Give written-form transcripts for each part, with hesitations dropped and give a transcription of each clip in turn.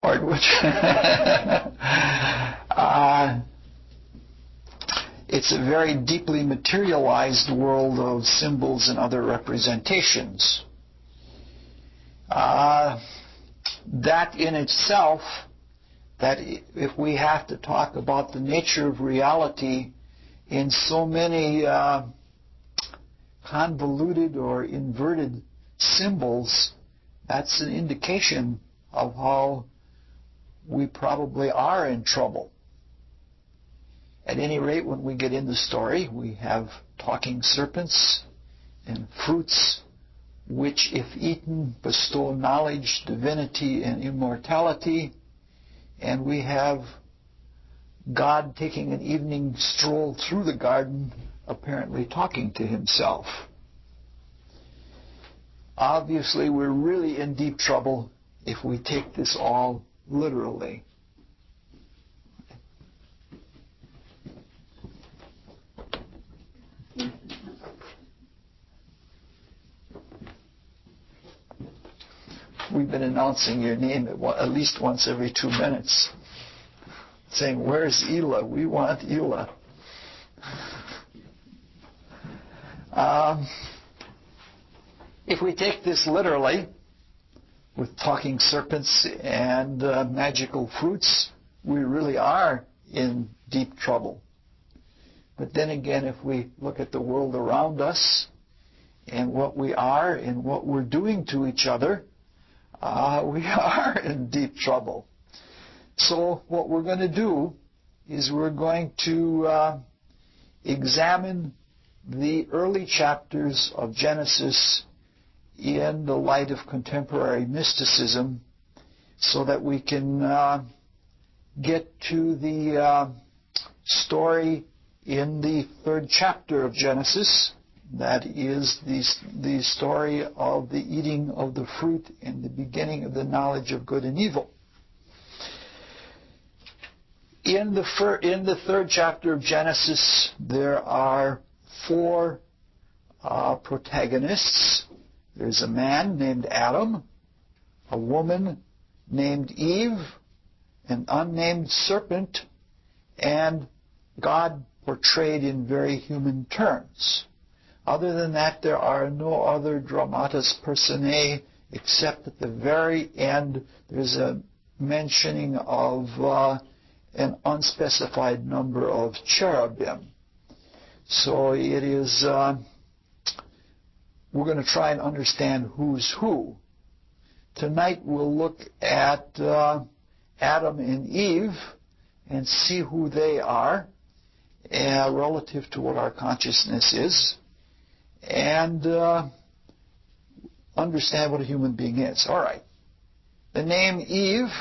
which it's a very deeply materialized world of symbols and other representations. That in itself, that if we have to talk about the nature of reality in so many convoluted or inverted symbols, that's an indication of how we probably are in trouble. At any rate, when we get in the story, we have talking serpents and fruits which, if eaten, bestow knowledge, divinity, and immortality. And we have God taking an evening stroll through the garden, apparently talking to himself. Obviously, we're really in deep trouble if we take this all literally. We've been announcing your name at least once every 2 minutes, saying, "Where's Ela? We want Ela." If we take this literally, with talking serpents and magical fruits, we really are in deep trouble. But then again, if we look at the world around us and what we are and what we're doing to each other, we are in deep trouble. So what we're going to do is we're going to examine the early chapters of Genesis in the light of contemporary mysticism so that we can get to the story in the 3rd chapter of Genesis. That is the story of the eating of the fruit and the beginning of the knowledge of good and evil. In the 3rd chapter of Genesis, there are 4 protagonists. There's a man named Adam, a woman named Eve, an unnamed serpent, and God portrayed in very human terms. Other than that, there are no other dramatis personae, except at the very end there's a mentioning of an unspecified number of cherubim. So it is, we're going to try and understand who's who. Tonight we'll look at Adam and Eve and see who they are relative to what our consciousness is, and understand what a human being is. All right. The name Eve,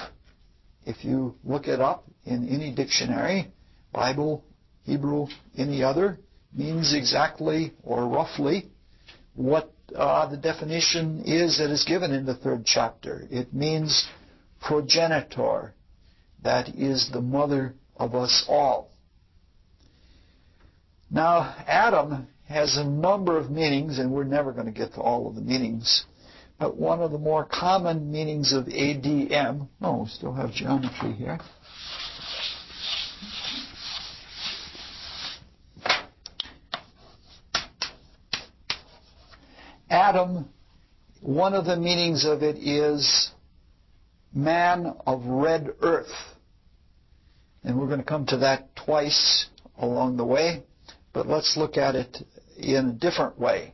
if you look it up in any dictionary, Bible, Hebrew, any other, means exactly or roughly what the definition is that is given in the 3rd chapter. It means progenitor, that is the mother of us all. Now, Adam has a number of meanings, and we're never going to get to all of the meanings, but one of the more common meanings of ADM, we still have geometry here. Adam, one of the meanings of it is man of red earth. And we're going to come to that twice along the way, but let's look at it in a different way.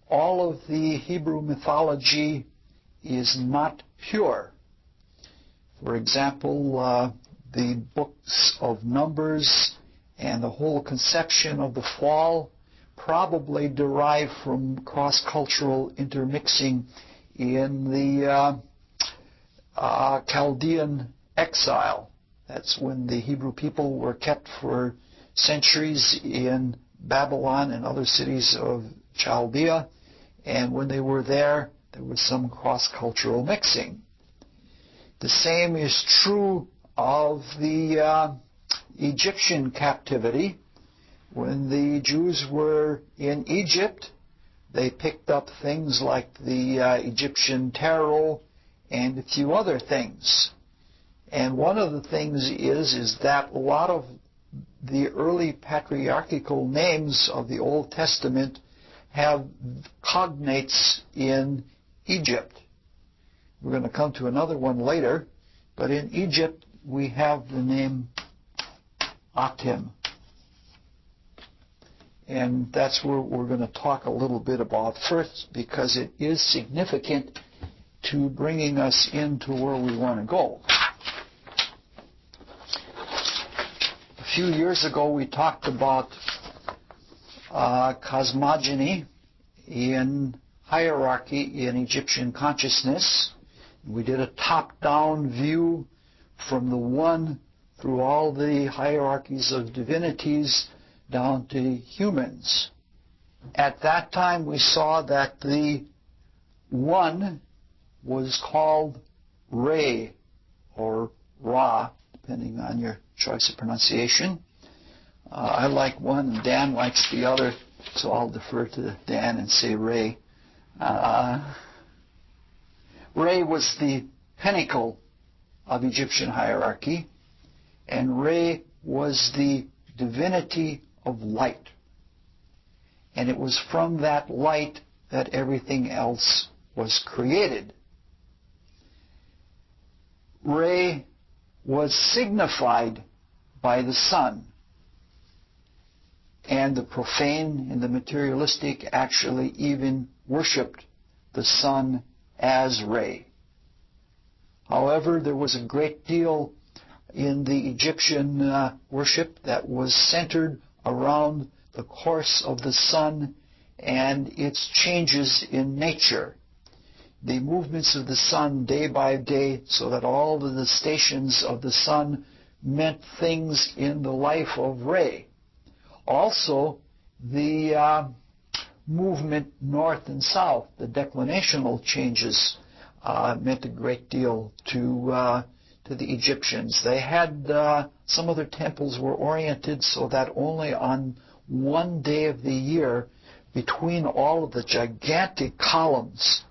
All of the Hebrew mythology is not pure. For example, the books of Numbers and the whole conception of the fall probably derive from cross-cultural intermixing in the Chaldean exile. That's when the Hebrew people were kept for centuries in Babylon and other cities of Chaldea, and when they were there was some cross-cultural mixing. The same is true of the Egyptian captivity. When the Jews were in Egypt, They picked up things like the Egyptian tarot and a few other things. And one of the things is that a lot of the early patriarchal names of the Old Testament have cognates in Egypt. We're going to come to another one later, but in Egypt we have the name Atem. And that's where we're going to talk a little bit about first, because it is significant to bringing us into where we want to go. A few years ago we talked about cosmogony in hierarchy in Egyptian consciousness. We did a top-down view from the one through all the hierarchies of divinities down to humans. At that time we saw that the one was called Re, or Ra, depending on your choice of pronunciation. I like one and Dan likes the other, so I'll defer to Dan and say Re. Re was the pinnacle of Egyptian hierarchy, and Re was the divinity of light. And it was from that light that everything else was created. Re was signified by the sun, and the profane and the materialistic actually even worshipped the sun as Re. However, there was a great deal in the Egyptian worship that was centered around the course of the sun and its changes in nature. The movements of the sun day by day, so that all of the stations of the sun meant things in the life of Re. Also, the movement north and south, the declinational changes, meant a great deal to the Egyptians. They had some of their temples were oriented so that only on one day of the year, between all of the gigantic columns,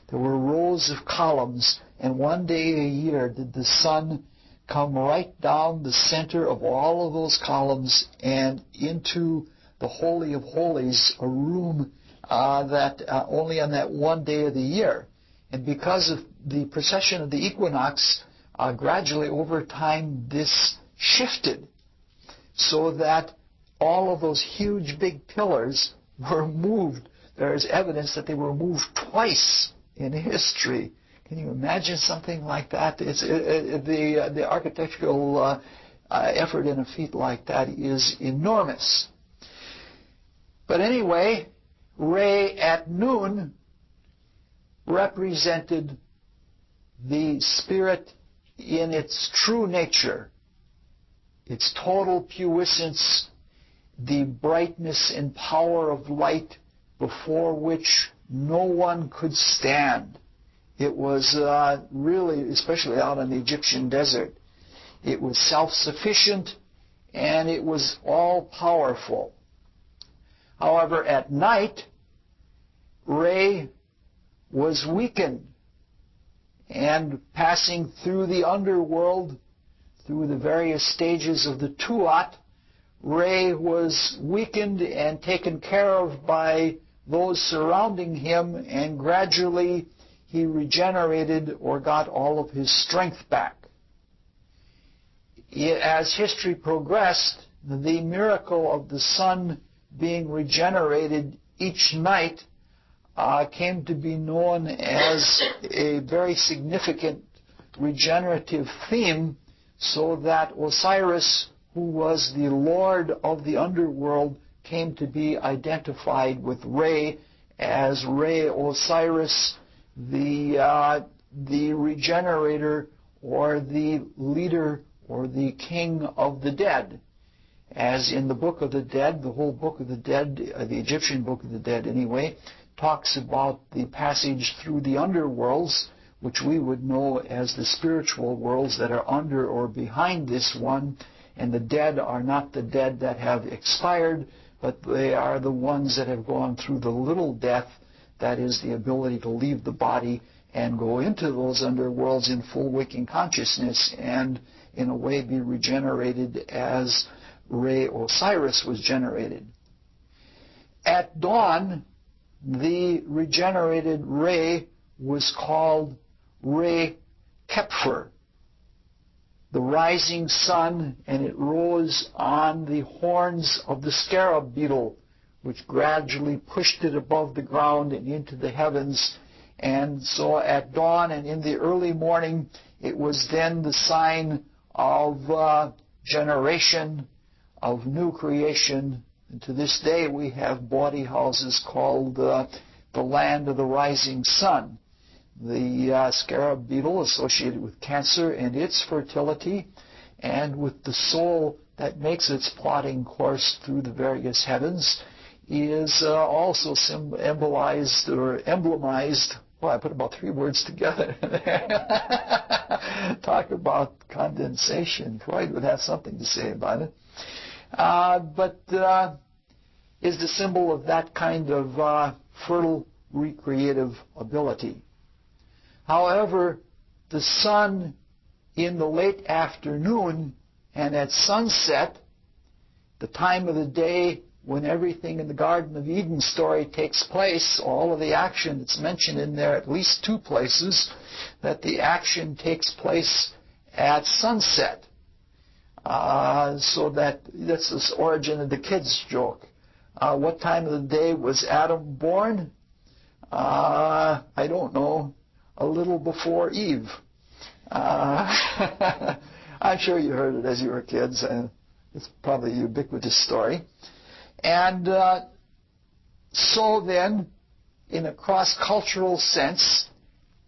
there were rows of columns, and one day a year did the sun come right down the center of all of those columns and into the Holy of Holies, a room that only on that one day of the year. And because of the precession of the equinox, gradually over time this shifted so that all of those huge big pillars were moved. There is evidence that they were moved twice in history. Can you imagine something like that? The architectural effort in a feat like that is enormous. But anyway, Re at noon represented the spirit in its true nature, its total puissance, the brightness and power of light before which no one could stand. It was really, especially out in the Egyptian desert, it was self-sufficient and it was all-powerful. However, at night, Re was weakened, and passing through the underworld, through the various stages of the Tuat, Re was weakened and taken care of by those surrounding him, and gradually he regenerated or got all of his strength back. As history progressed, the miracle of the sun being regenerated each night came to be known as a very significant regenerative theme, so that Osiris, who was the lord of the underworld, came to be identified with Re as Re Osiris, the regenerator or the leader or the king of the dead. As in the Book of the Dead, the whole Book of the Dead, the Egyptian Book of the Dead anyway, talks about the passage through the underworlds, which we would know as the spiritual worlds that are under or behind this one, and the dead are not the dead that have expired, but they are the ones that have gone through the little death, that is the ability to leave the body and go into those underworlds in full waking consciousness and in a way be regenerated as Re Osiris was generated. At dawn, the regenerated Re was called Re Koepsel, the rising sun, and it rose on the horns of the scarab beetle, which gradually pushed it above the ground and into the heavens. And so at dawn and in the early morning, it was then the sign of generation, of new creation. And to this day, we have bawdy houses called the land of the rising sun. The scarab beetle associated with Cancer and its fertility, and with the soul that makes its plodding course through the various heavens, is also symbolized or emblemized. Well, I put about 3 words together. Talk about condensation. Freud would have something to say about it. But is the symbol of that kind of fertile recreative ability. However, the sun in the late afternoon and at sunset, the time of the day when everything in the Garden of Eden story takes place, all of the action that's mentioned in there, at least 2 places, that the action takes place at sunset. So that's the origin of the kids' joke. What time of the day was Adam born? I don't know. A little before Eve. I'm sure you heard it as you were kids, and it's probably a ubiquitous story. And so then, in a cross-cultural sense,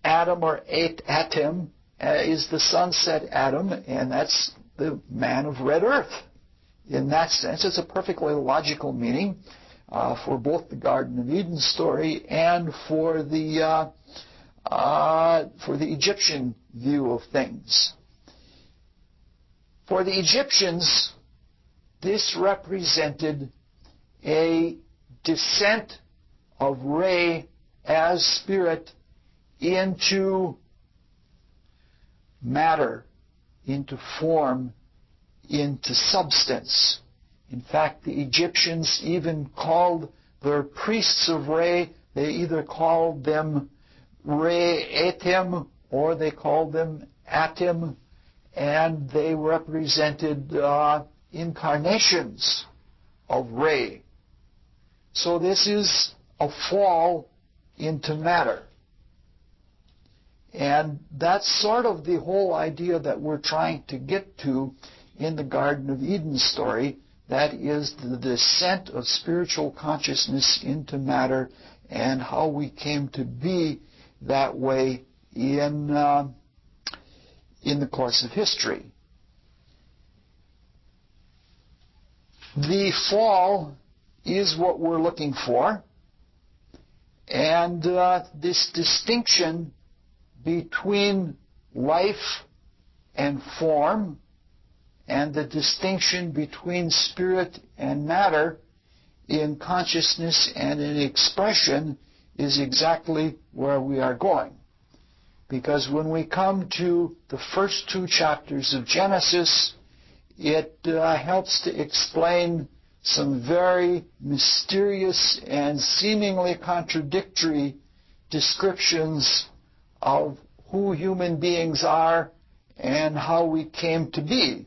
Adam or Atom is the sunset Adam, and that's the man of red earth. In that sense, it's a perfectly logical meaning for both the Garden of Eden story and for the Egyptian view of things. For the Egyptians, this represented a descent of Re as spirit into matter, into form, into substance. In fact, the Egyptians even called their priests of Re, they either called them Re-Etim or they called them Atim, and they represented incarnations of Re. So this is a fall into matter. And that's sort of the whole idea that we're trying to get to in the Garden of Eden story. That is the descent of spiritual consciousness into matter and how we came to be that way in the course of history. The fall is what we're looking for, and this distinction between life and form, and the distinction between spirit and matter in consciousness and in expression is exactly where we are going. Because when we come to the first 2 chapters of Genesis, it helps to explain some very mysterious and seemingly contradictory descriptions of who human beings are and how we came to be.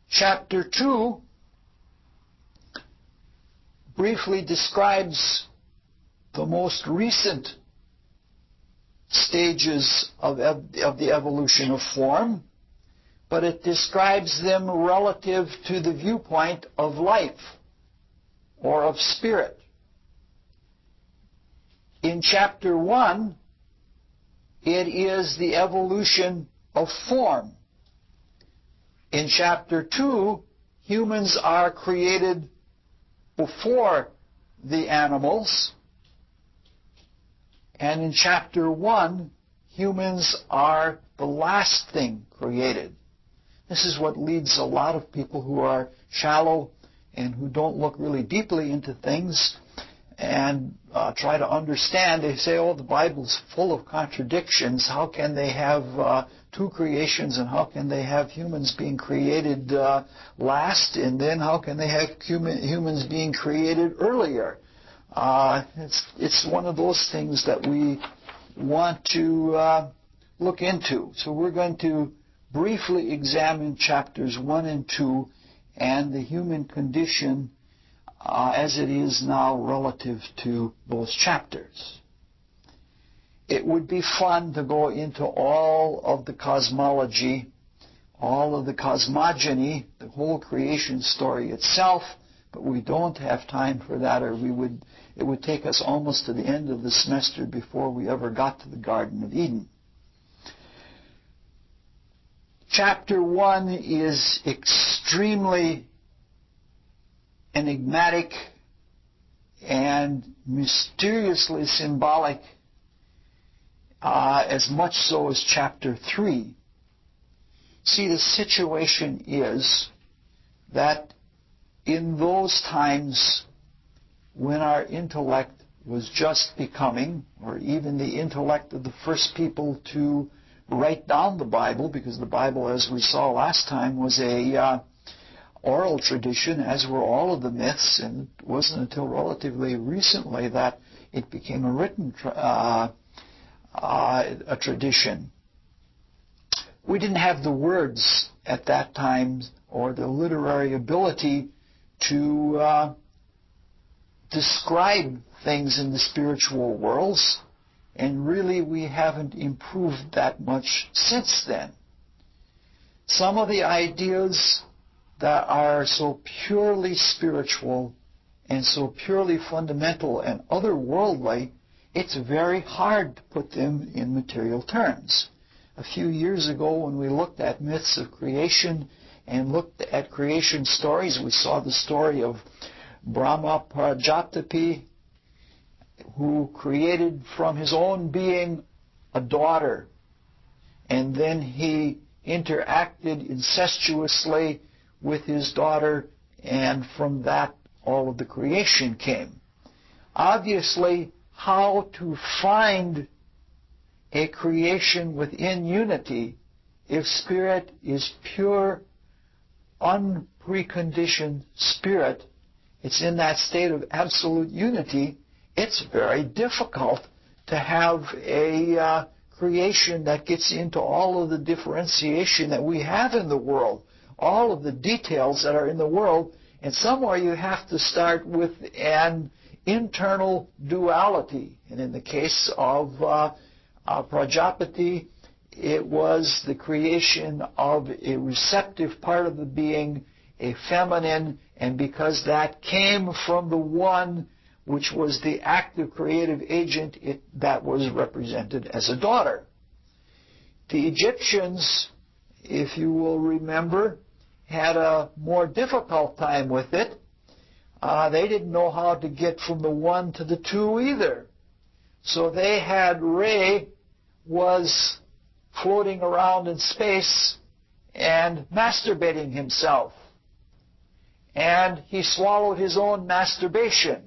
Chapter 2 briefly describes the most recent stages of the evolution of form, but it describes them relative to the viewpoint of life or of spirit. In chapter 1, it is the evolution of form. In chapter 2, humans are created before the animals. And in chapter 1, humans are the last thing created. This is what leads a lot of people who are shallow and who don't look really deeply into things and try to understand, they say, oh, the Bible's full of contradictions. How can they have two creations, and how can they have humans being created last, and then how can they have humans being created earlier? It's one of those things that we want to look into. So we're going to briefly examine chapters 1 and 2 and the human condition as it is now relative to those chapters. It would be fun to go into all of the cosmology, all of the cosmogony, the whole creation story itself, but we don't have time for that, or it would take us almost to the end of the semester before we ever got to the Garden of Eden. Chapter 1 is extremely enigmatic and mysteriously symbolic, as much so as chapter 3. See, the situation is that in those times when our intellect was just becoming, or even the intellect of the first people to write down the Bible, because the Bible, as we saw last time, was a oral tradition, as were all of the myths, and it wasn't until relatively recently that it became a written a tradition. We didn't have the words at that time or the literary ability to describe things in the spiritual worlds, and really we haven't improved that much since then. Some of the ideas that are so purely spiritual and so purely fundamental and otherworldly, it's very hard to put them in material terms. A few years ago, when we looked at myths of creation and looked at creation stories, we saw the story of Brahma Prajapati, who created from his own being a daughter, and then he interacted incestuously with his daughter, and from that all of the creation came. Obviously, how to find a creation within unity if spirit is pure, unpreconditioned spirit, it's in that state of absolute unity, it's very difficult to have a creation that gets into all of the differentiation that we have in the world, all of the details that are in the world, and somewhere you have to start with an internal duality. And in the case of Prajapati, it was the creation of a receptive part of the being, a feminine, and because that came from the one which was the active creative agent, that was represented as a daughter. The Egyptians, if you will remember, had a more difficult time with it. They didn't know how to get from the one to the two either. So they had Re was floating around in space and masturbating himself. And he swallowed his own masturbation.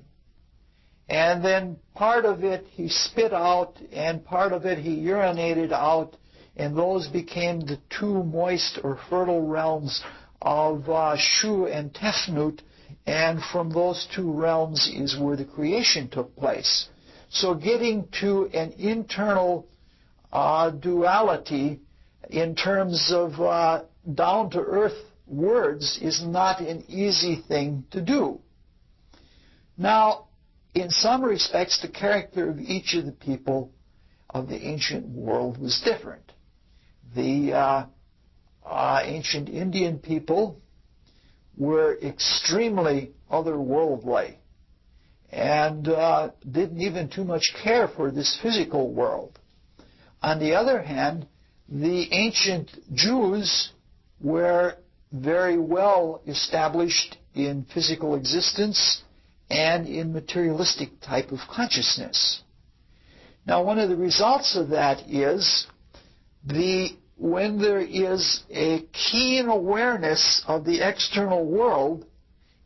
And then part of it he spit out, and part of it he urinated out, and those became the two moist or fertile realms of Shu and Tefnut, and from those two realms is where the creation took place. So getting to an internal duality in terms of down-to-earth words is not an easy thing to do. Now, in some respects, the character of each of the people of the ancient world was different. The ancient Indian people were extremely otherworldly and didn't even too much care for this physical world. On the other hand, the ancient Jews were very well established in physical existence and in materialistic type of consciousness. Now, one of the results of that is when there is a keen awareness of the external world,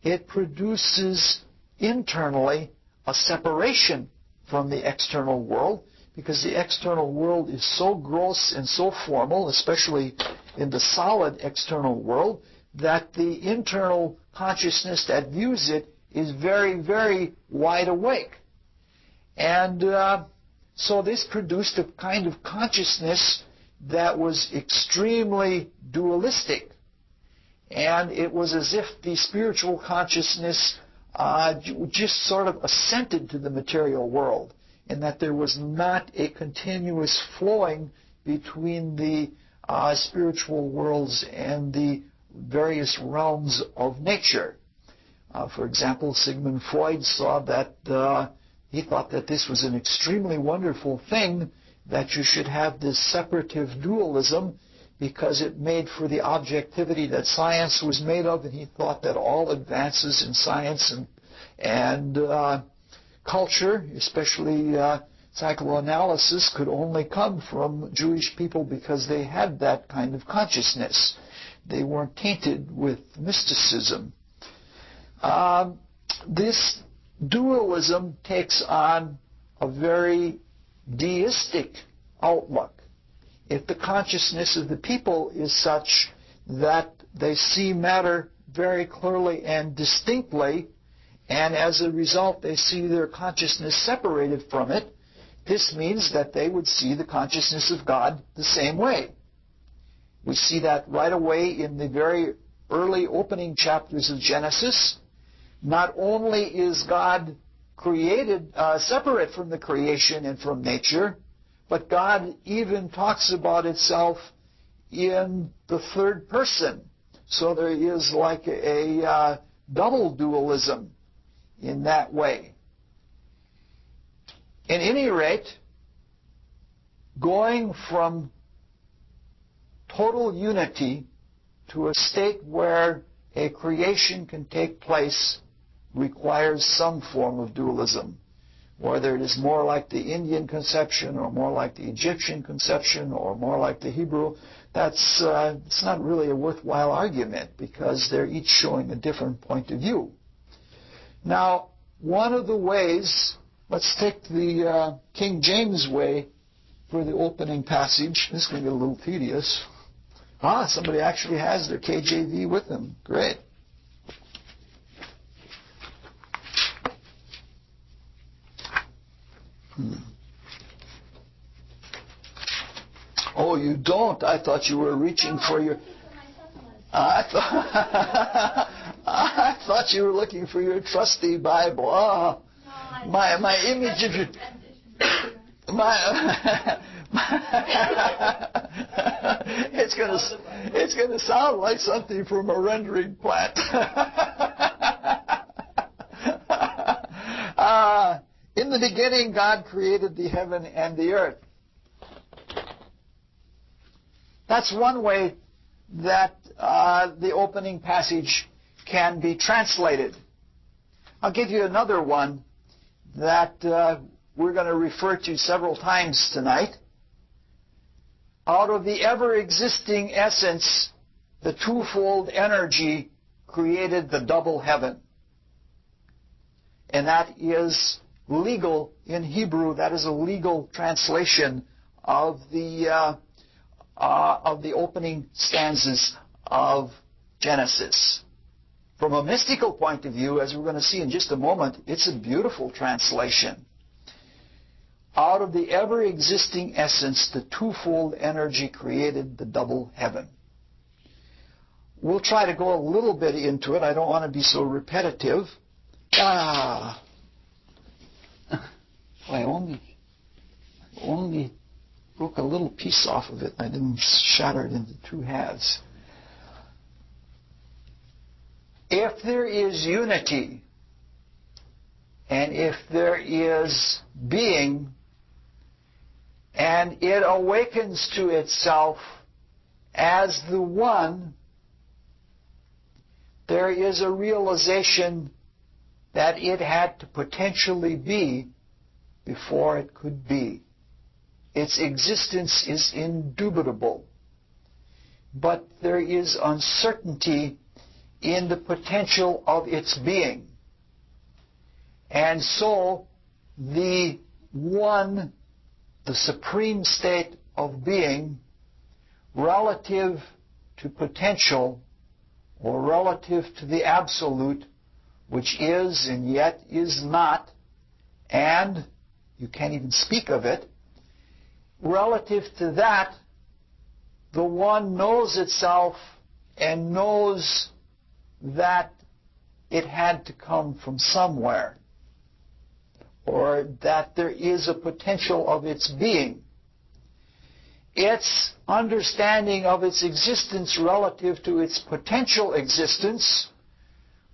it produces internally a separation from the external world, because the external world is so gross and so formal, especially in the solid external world, that the internal consciousness that views it is very, very wide awake. And so this produced a kind of consciousness that was extremely dualistic. And it was as if the spiritual consciousness just sort of assented to the material world, and that there was not a continuous flowing between the spiritual worlds and the various realms of nature. For example, Sigmund Freud saw that he thought that this was an extremely wonderful thing, that you should have this separative dualism, because it made for the objectivity that science was made of, and he thought that all advances in science and culture, especially psychoanalysis, could only come from Jewish people because they had that kind of consciousness. They weren't tainted with mysticism. This dualism takes on a very deistic outlook. If the consciousness of the people is such that they see matter very clearly and distinctly, and as a result they see their consciousness separated from it, this means that they would see the consciousness of God the same way. We see that right away in the very early opening chapters of Genesis. Not only is God created, separate from the creation and from nature, but God even talks about itself in the third person. So there is like a double dualism in that way. At any rate, going from total unity to a state where a creation can take place requires some form of dualism. Whether it is more like the Indian conception or more like the Egyptian conception or more like the Hebrew, it's not really a worthwhile argument, because they're each showing a different point of view. Now, one of the ways, let's take the King James way for the opening passage. This is going to get a little tedious. Somebody actually has their KJV with them. Great. Oh, you don't? I thought you were reaching for your... I thought you were looking for your trusty Bible. Oh, my image of your... It's going to sound like something from a rendering plant. In the beginning, God created the heaven and the earth. That's one way that the opening passage can be translated. I'll give you another one that we're going to refer to several times tonight. Out of the ever-existing essence, the twofold energy created the double heaven. And that is legal in Hebrew. That is a legal translation of the opening stanzas of Genesis. From a mystical point of view, as we're going to see in just a moment, it's a beautiful translation. Out of the ever-existing essence, the twofold energy created the double heaven. We'll try to go a little bit into it. I don't want to be so repetitive. I only broke a little piece off of it. I didn't shatter it into two halves. If there is unity, and if there is being, and it awakens to itself as the one, there is a realization that it had to potentially be before it could be. Its existence is indubitable. But there is uncertainty in the potential of its being. And so the one, the supreme state of being, relative to potential or relative to the absolute, which is and yet is not, and you can't even speak of it, relative to that, the one knows itself and knows that it had to come from somewhere, or that there is a potential of its being. Its understanding of its existence relative to its potential existence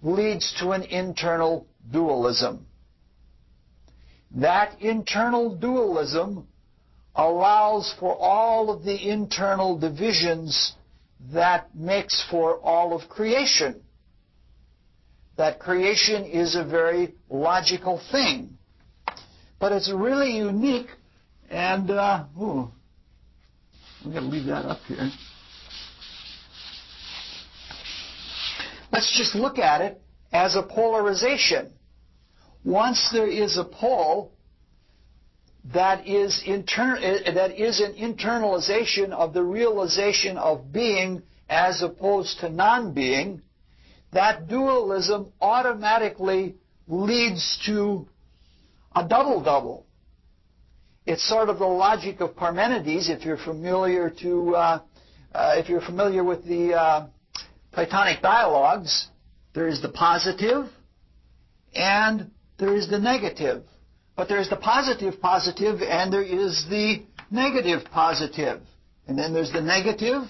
leads to an internal dualism. That internal dualism allows for all of the internal divisions that makes for all of creation. That creation is a very logical thing. But it's really unique, and I'm going to leave that up here. Let's just look at it as a polarization. Once there is a pole, that is an internalization of the realization of being as opposed to non-being. That dualism automatically leads to a double-double. It's sort of the logic of Parmenides, if you're familiar with the Platonic dialogues. There is the positive and there is the negative. But there's the positive and there is the negative positive. And then there's the negative,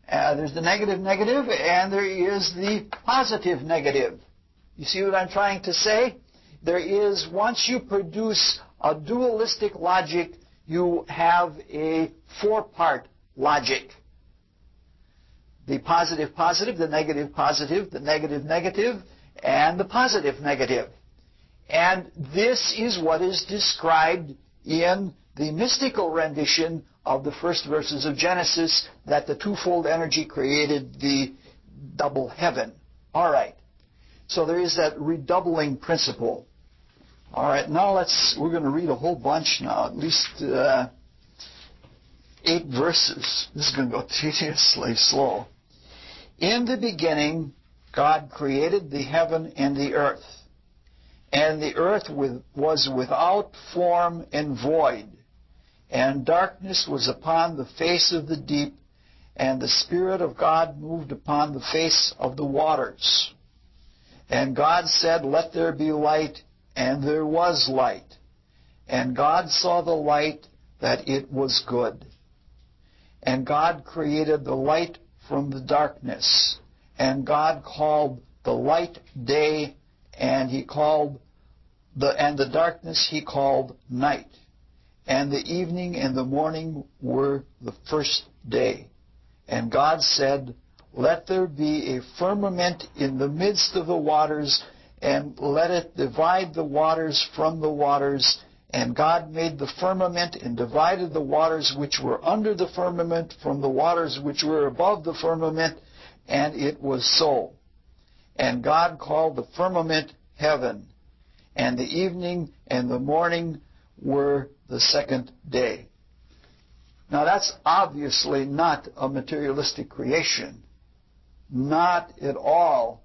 there's the negative, and there is the positive negative. You see what I'm trying to say? There is, once you produce a dualistic logic, you have a four-part logic. The positive, the negative, the negative, and the positive negative. And this is what is described in the mystical rendition of the first verses of Genesis, that the twofold energy created the double heaven. All right. So there is that redoubling principle. All right, now we're going to read a whole bunch now, at least 8 verses. This is going to go tediously slow. In the beginning, God created the heaven and the earth. And the earth was without form and void. And darkness was upon the face of the deep. And the Spirit of God moved upon the face of the waters. And God said, "Let there be light." And there was light. And God saw the light, that it was good. And God created the light from the darkness. And God called the light day, and He called the darkness He called night. And the evening and the morning were the first day. And God said, "Let there be a firmament in the midst of the waters, and let it divide the waters from the waters." And God made the firmament and divided the waters which were under the firmament from the waters which were above the firmament, and it was so. And God called the firmament heaven. And the evening and the morning were the second day. Now that's obviously not a materialistic creation. Not at all.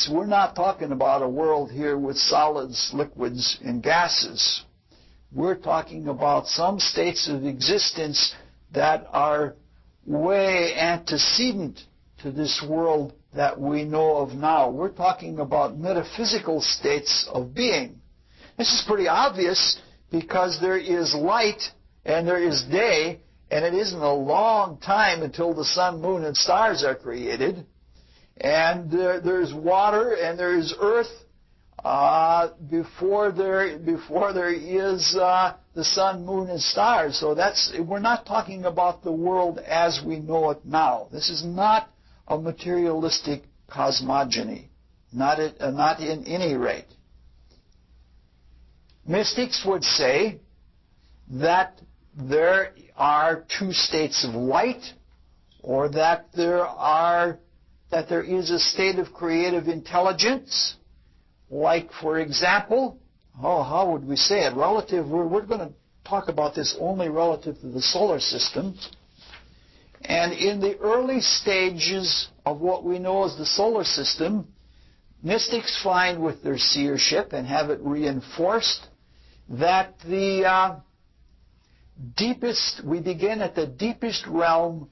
We're not talking about a world here with solids, liquids, and gases. We're talking about some states of existence that are way antecedent to this world that we know of now. We're talking about metaphysical states of being. This is pretty obvious because there is light and there is day, and it isn't a long time until the sun, moon, and stars are created. And there's water and there's earth before there is the sun, moon, and stars. So we're not talking about the world as we know it now. This is not a materialistic cosmogony, not in any rate. Mystics would say that there are 2 states of light, or that there are that there is a state of creative intelligence, like, for example, how would we say it? Relative, we're going to talk about this only relative to the solar system. And in the early stages of what we know as the solar system, mystics find with their seership and have it reinforced that the we begin at the deepest realm,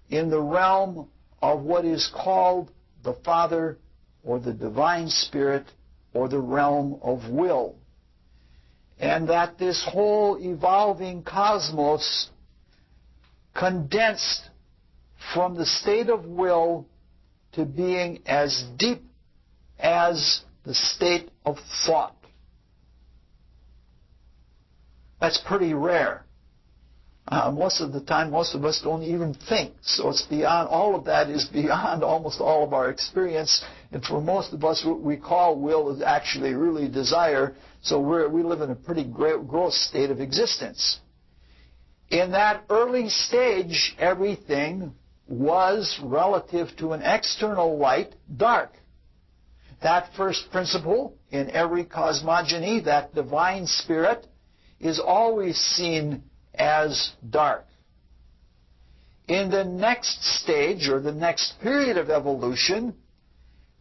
in the realm of what is called the Father or the Divine Spirit or the realm of will. And that this whole evolving cosmos condensed from the state of will to being as deep as the state of thought. That's pretty rare. Most of the time, most of us don't even think. So it's beyond, all of that is beyond almost all of our experience. And for most of us, what we call will is actually really desire. So we live in a pretty gross state of existence. In that early stage, everything was, relative to an external light, dark. That first principle in every cosmogony, that divine spirit, is always seen as dark. In the next stage, or the next period of evolution,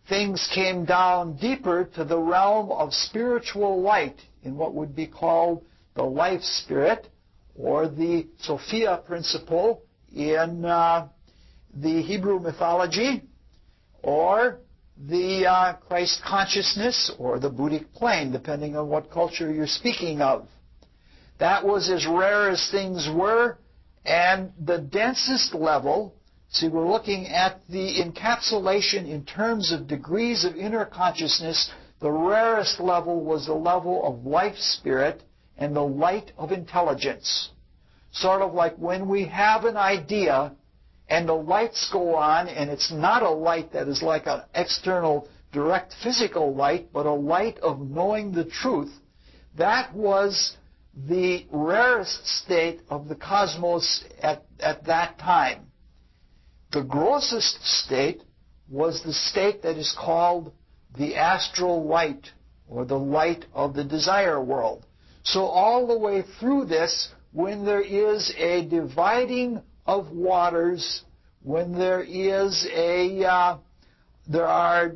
things came down deeper to the realm of spiritual light, in what would be called the life spirit, or the Sophia principle in the Hebrew mythology, or the Christ consciousness, or the Buddhic plane, depending on what culture you're speaking of. That was as rare as things were, and the densest level, see, we're looking at the encapsulation in terms of degrees of inner consciousness. The rarest level was the level of life spirit and the light of intelligence. Sort of like when we have an idea and the lights go on, and it's not a light that is like an external direct physical light, but a light of knowing the truth. That was the rarest state of the cosmos at that time. The grossest state was the state that is called the astral light, or the light of the desire world. So all the way through this, when there is a dividing of waters, when there is there are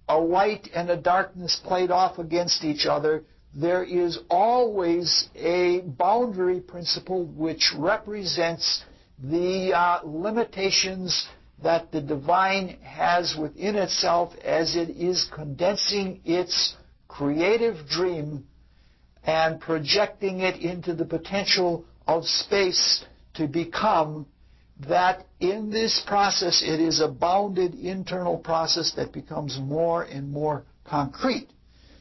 a light and a darkness played off against each other, there is always a boundary principle which represents the limitations that the divine has within itself as it is condensing its creative dream and projecting it into the potential of space to become that. In this process, it is a bounded internal process that becomes more and more concrete.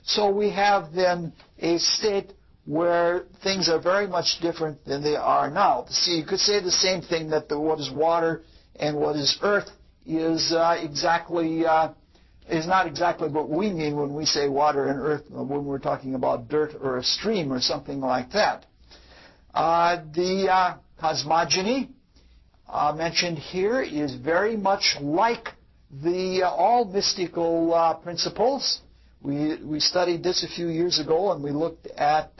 So we have then a state where things are very much different than they are now. See, you could say the same thing, that what is water and what is earth is not exactly what we mean when we say water and earth, when we're talking about dirt or a stream or something like that. The cosmogony mentioned here is very much like all mystical principles. We studied this a few years ago, and we looked at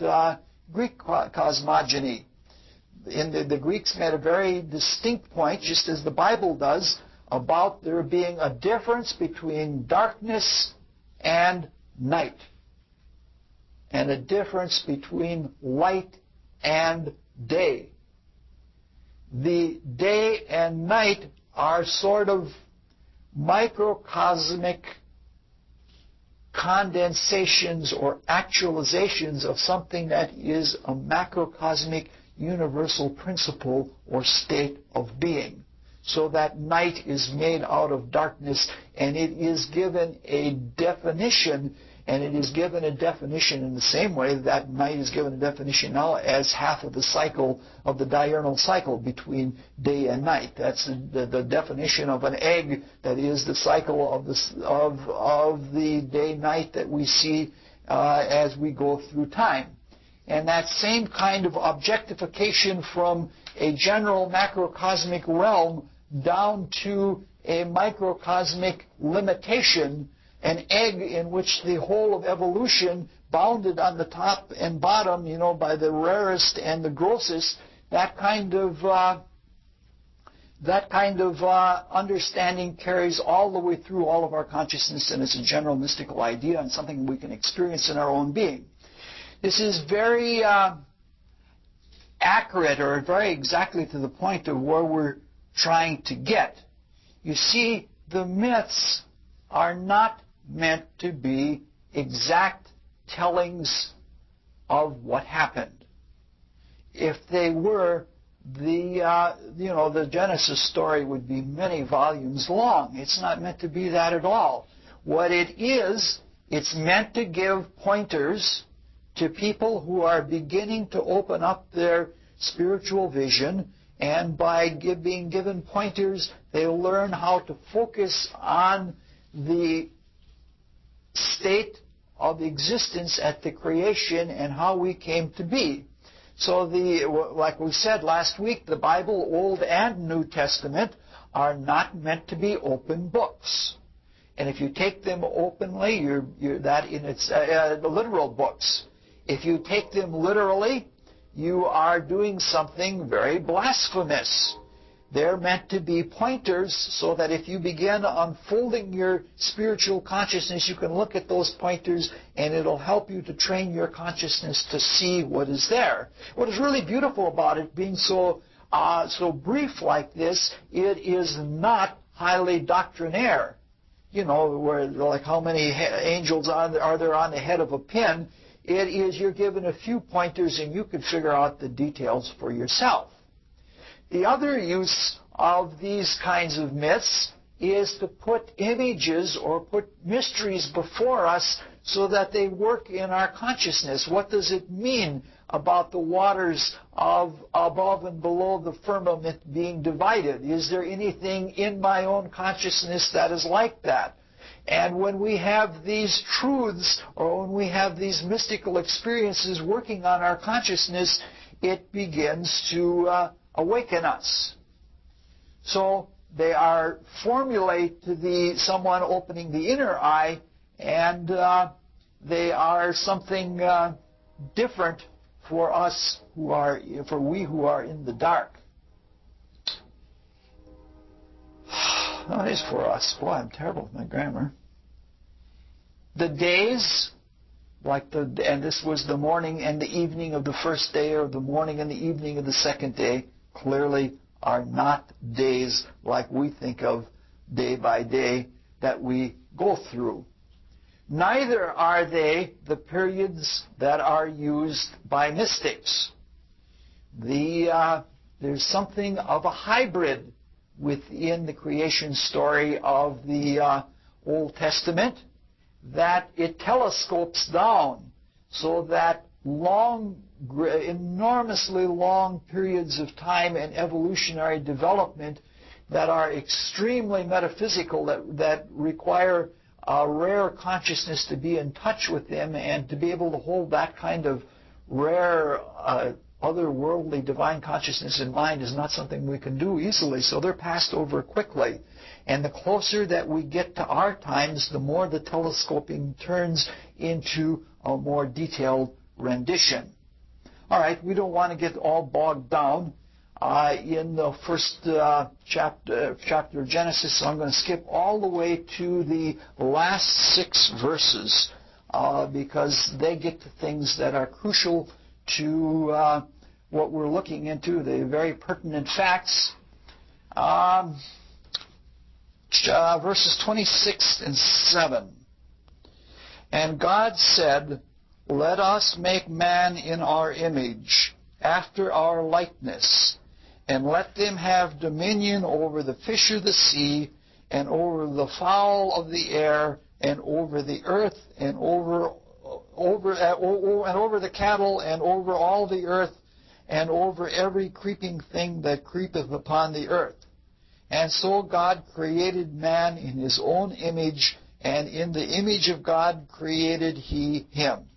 Greek cosmogony. The Greeks made a very distinct point, just as the Bible does, about there being a difference between darkness and night, and a difference between light and day. The day and night are sort of microcosmic condensations or actualizations of something that is a macrocosmic universal principle or state of being. So that night is made out of darkness, and it is given a definition, and it is given a definition in the same way that night is given a definition now as half of the cycle of the diurnal cycle between day and night. That's the definition of an egg, that is the cycle of the day-night that we see as we go through time. And that same kind of objectification from a general macrocosmic realm down to a microcosmic limitation, an egg in which the whole of evolution, bounded on the top and bottom, by the rarest and the grossest, that kind of understanding carries all the way through all of our consciousness, and it's a general mystical idea and something we can experience in our own being. This is very accurate, or very exactly to the point of where we're trying to get. You see, the myths are not meant to be exact tellings of what happened. If they were, the Genesis story would be many volumes long. It's not meant to be that at all. What it is, it's meant to give pointers to people who are beginning to open up their spiritual vision, and by being given pointers, they'll learn how to focus on the state of existence at the creation and how we came to be. So like we said last week, the Bible, Old and New Testament, are not meant to be open books. And if you take them openly, you're that in its the literal books. If you take them literally, you are doing something very blasphemous. They're meant to be pointers so that if you begin unfolding your spiritual consciousness, you can look at those pointers and it'll help you to train your consciousness to see what is there. What is really beautiful about it being so brief like this, it is not highly doctrinaire. Where like how many angels are there on the head of a pin? It is you're given a few pointers and you can figure out the details for yourself. The other use of these kinds of myths is to put images or put mysteries before us so that they work in our consciousness. What does it mean about the waters of above and below the firmament being divided? Is there anything in my own consciousness that is like that? And when we have these truths, or when we have these mystical experiences working on our consciousness, it begins to awaken us. So they are formulate to someone opening the inner eye, and they are something different for us we who are in the dark. That is for us. Boy, I'm terrible with my grammar. The days, and this was the morning and the evening of the first day, or the morning and the evening of the second day, clearly are not days like we think of day by day that we go through. Neither are they the periods that are used by mystics. There's something of a hybrid within the creation story of the Old Testament, that it telescopes down so that enormously long periods of time and evolutionary development that are extremely metaphysical, that require a rare consciousness to be in touch with them, and to be able to hold that kind of rare otherworldly divine consciousness in mind is not something we can do easily, so they're passed over quickly. And the closer that we get to our times, the more the telescoping turns into a more detailed rendition. All right, we don't want to get all bogged down in the first chapter of Genesis, so I'm going to skip all the way to the last 6 verses because they get to things that are crucial to what we're looking into, the very pertinent facts. Verses 26 and 7. And God said, "Let us make man in our image, after our likeness, and let them have dominion over the fish of the sea, and over the fowl of the air, and over the earth, and over the cattle, and over all the earth, and over every creeping thing that creepeth upon the earth." And so God created man in his own image, and in the image of God created he him.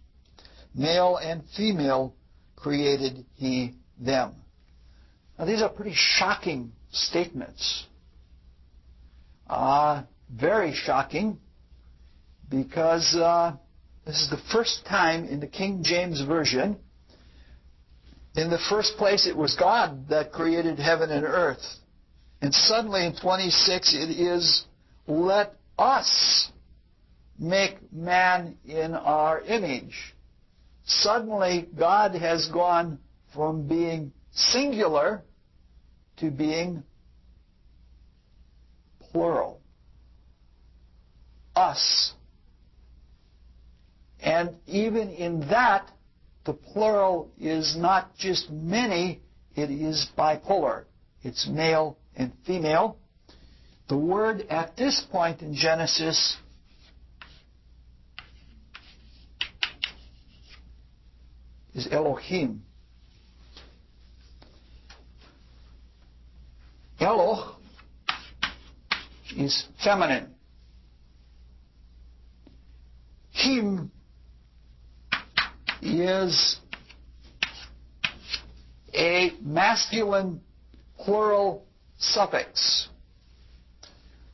Male and female created he them. Now these are pretty shocking statements. very shocking, because this is the first time in the King James Version. In the first place, it was God that created heaven and earth. And suddenly in 26, it is, let us make man in our image. Suddenly, God has gone from being singular to being plural. Us. And even in that, the plural is not just many, it is bipolar. It's male and female. The word at this point in Genesis is Elohim. Eloh is feminine. Him is a masculine plural suffix.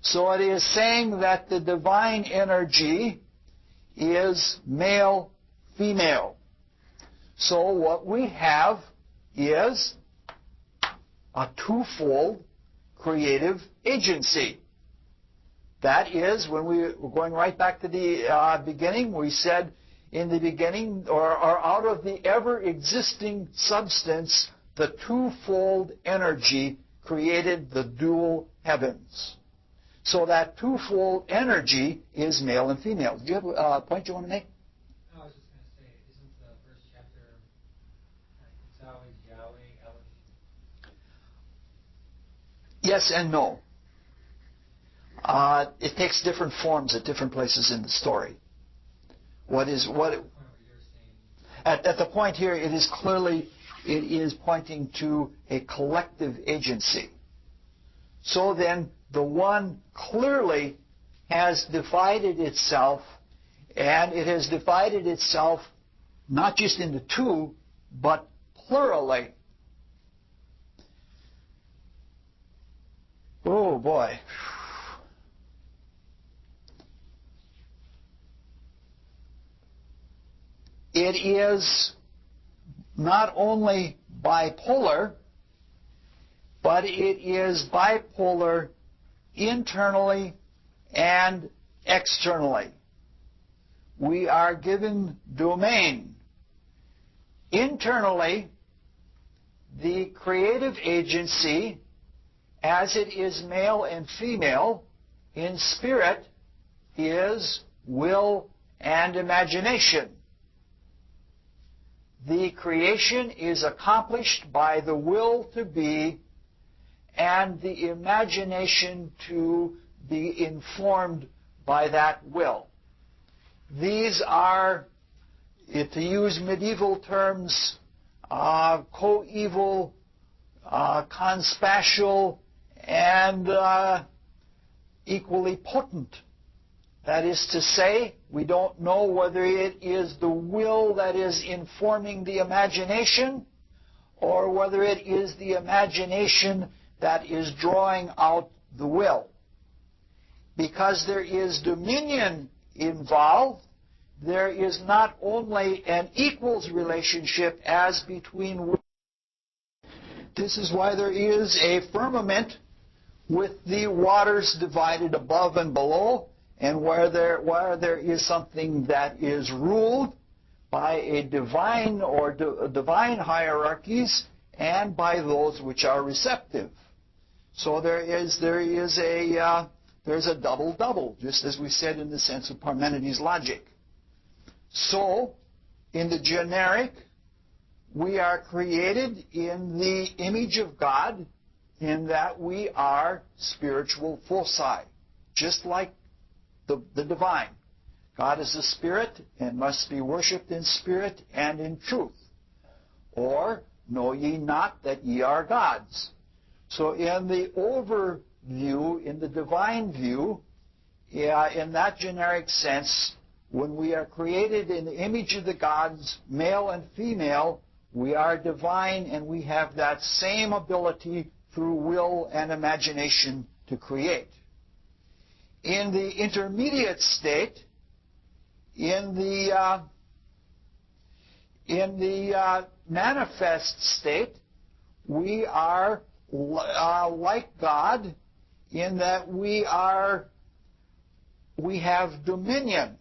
So it is saying that the divine energy is male, female. So what we have is a twofold creative agency. That is, when we were going right back to the beginning, we said in the beginning, or out of the ever-existing substance, the twofold energy created the dual heavens. So that twofold energy is male and female. Do you have a point you want to make? No, I was just going to say, isn't the first chapter, it's always Yahweh, Elohim? Yes and no. It takes different forms at different places in the story. At the point here, it is clearly, it is pointing to a collective agency. So then, the one clearly has divided itself, and it has divided itself not just into two, but plurally. Oh boy. It is not only bipolar, but it is bipolar internally and externally. We are given domain. Internally, the creative agency, as it is male and female, in spirit, is will and imagination. The creation is accomplished by the will to be and the imagination to be informed by that will. These are, to use medieval terms, coeval, conspatial, and equally potent. That is to say, we don't know whether it is the will that is informing the imagination or whether it is the imagination that is drawing out the will. Because there is dominion involved, there is not only an equals relationship as between will. This is why there is a firmament with the waters divided above and below, and where there is something that is ruled by a divine or divine hierarchies and by those which are receptive. So there's a double-double, just as we said in the sense of Parmenides' logic. So, in the generic, we are created in the image of God, in that we are spiritual foci, just like the divine. God is a spirit and must be worshipped in spirit and in truth. Or, know ye not that ye are gods? So in the overview, in the divine view, in that generic sense, when we are created in the image of the gods, male and female, we are divine and we have that same ability through will and imagination to create. In the intermediate state, in the manifest state, we are like God in that we have dominion.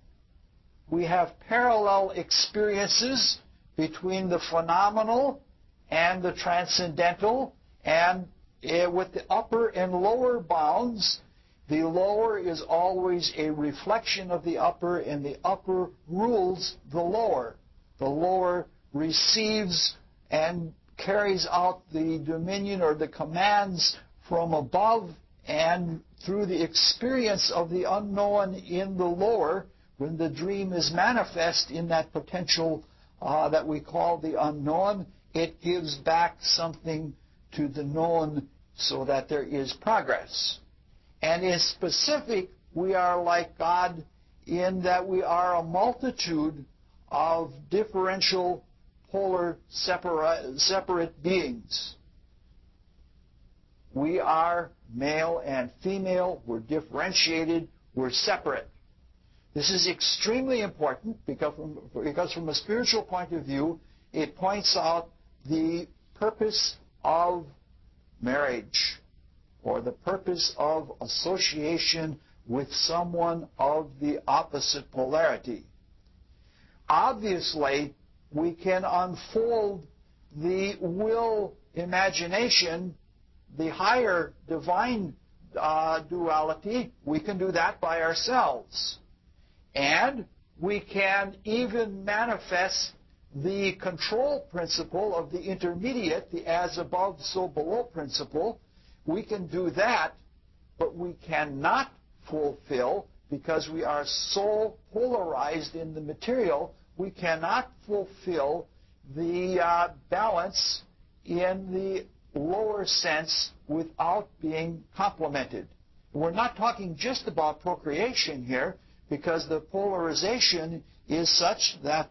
We have parallel experiences between the phenomenal and the transcendental, and with the upper and lower bounds. The lower is always a reflection of the upper, and the upper rules the lower. The lower receives and carries out the dominion or the commands from above, and through the experience of the unknown in the lower, when the dream is manifest in that potential that we call the unknown, it gives back something to the known so that there is progress. And in specific, we are like God in that we are a multitude of differential, polar, separate beings. We are male and female. We're differentiated. We're separate. This is extremely important because from a spiritual point of view, it points out the purpose of marriage, or the purpose of association with someone of the opposite polarity. Obviously, we can unfold the will imagination, the higher divine duality. We can do that by ourselves. And we can even manifest the control principle of the intermediate, the as above, so below principle. We can do that, but we cannot fulfill, because we are so polarized in the material, we cannot fulfill the balance in the lower sense without being complemented. We're not talking just about procreation here, because the polarization is such that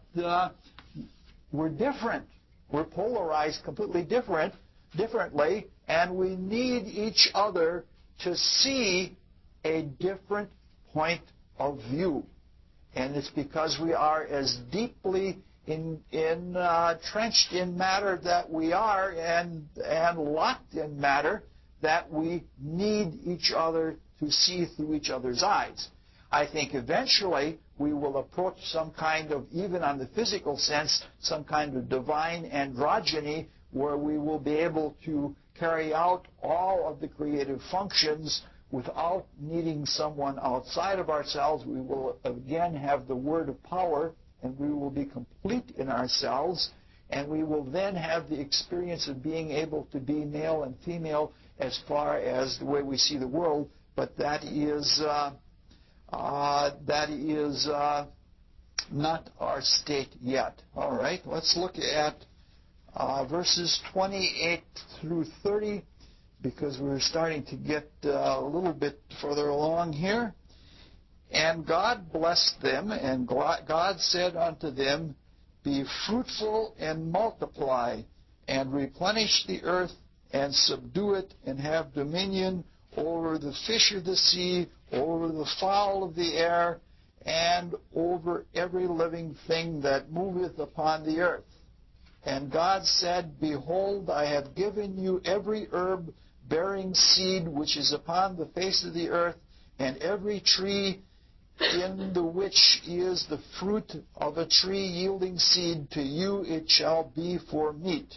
we're different. We're polarized completely differently, and we need each other to see a different point of view. And it's because we are as deeply entrenched in matter that we are, and locked in matter, that we need each other to see through each other's eyes. I think eventually we will approach some kind of, even on the physical sense, some kind of divine androgyny, where we will be able to carry out all of the creative functions without needing someone outside of ourselves. We will again have the word of power, and we will be complete in ourselves, and we will then have the experience of being able to be male and female as far as the way we see the world. But that is not our state yet. All right, let's look at verses 28 through 30, because we're starting to get a little bit further along here. And God blessed them, and God said unto them, Be fruitful and multiply, and replenish the earth, and subdue it, and have dominion over the fish of the sea, over the fowl of the air, and over every living thing that moveth upon the earth. And God said, Behold, I have given you every herb bearing seed which is upon the face of the earth, and every tree in the which is the fruit of a tree yielding seed, to you it shall be for meat.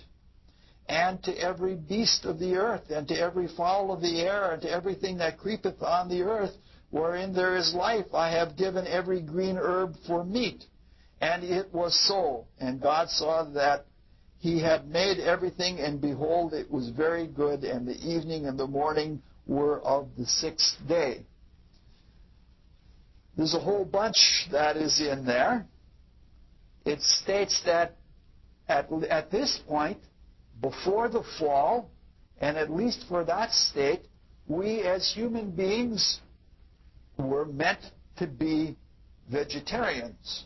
And to every beast of the earth, and to every fowl of the air, and to everything that creepeth on the earth, wherein there is life, I have given every green herb for meat. And it was so. And God saw that He had made everything, and behold, it was very good, and the evening and the morning were of the sixth day. There's a whole bunch that is in there. It states that at this point, before the fall, and at least for that state, we as human beings were meant to be vegetarians.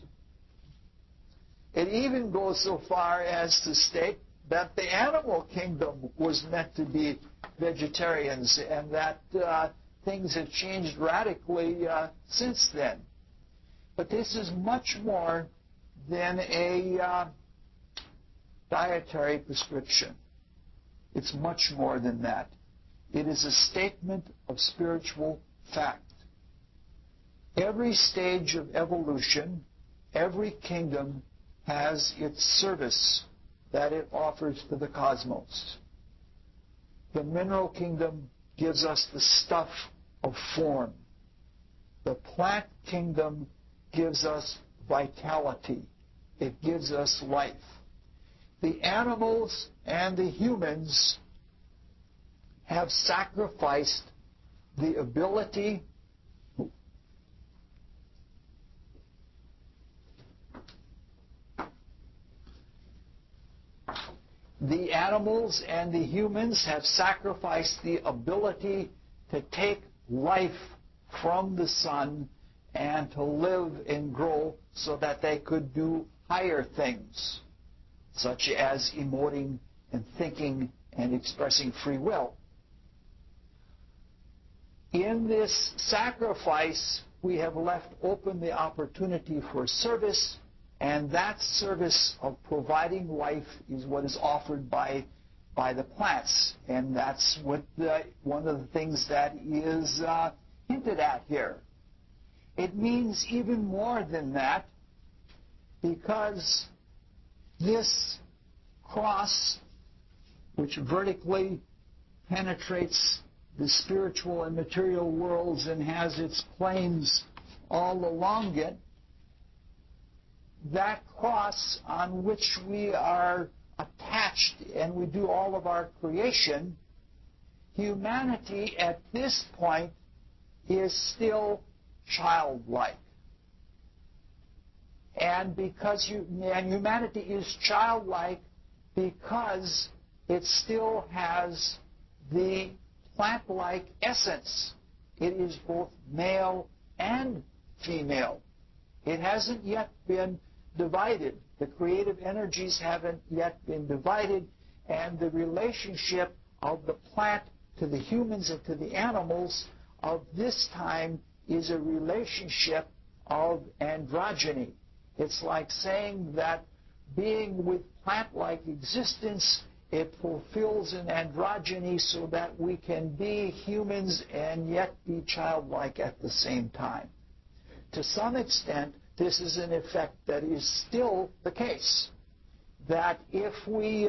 It even goes so far as to state that the animal kingdom was meant to be vegetarians, and that things have changed radically since then. But this is much more than a dietary prescription. It's much more than that. It is a statement of spiritual fact. Every stage of evolution, every kingdom has its service that it offers to the cosmos. The mineral kingdom gives us the stuff of form. The plant kingdom gives us vitality. It gives us life. The animals and the humans have sacrificed the ability the animals and the humans have sacrificed the ability to take life from the sun and to live and grow so that they could do higher things, such as emoting and thinking and expressing free will. In this sacrifice, we have left open the opportunity for service, and that service of providing life is what is offered by the plants. And that's what one of the things that is hinted at here. It means even more than that, because this cross, which vertically penetrates the spiritual and material worlds and has its planes all along it, that cross on which we are attached and we do all of our creation, humanity at this point is still childlike. And because humanity is childlike because it still has the plant-like essence. It is both male and female. It hasn't yet been divided. The creative energies haven't yet been divided, and the relationship of the plant to the humans and to the animals of this time is a relationship of androgyny. It's like saying that being with plant-like existence, it fulfills an androgyny so that we can be humans and yet be childlike at the same time. To some extent, this is an effect that is still the case. That if we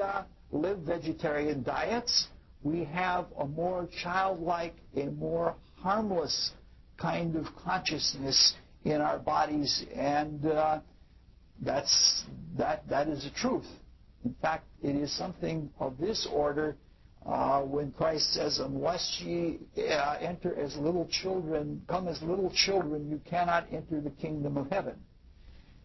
live vegetarian diets, we have a more childlike, a more harmless kind of consciousness in our bodies, and that is the truth. In fact, it is something of this order when Christ says, unless ye enter as little children, come as little children, you cannot enter the kingdom of heaven,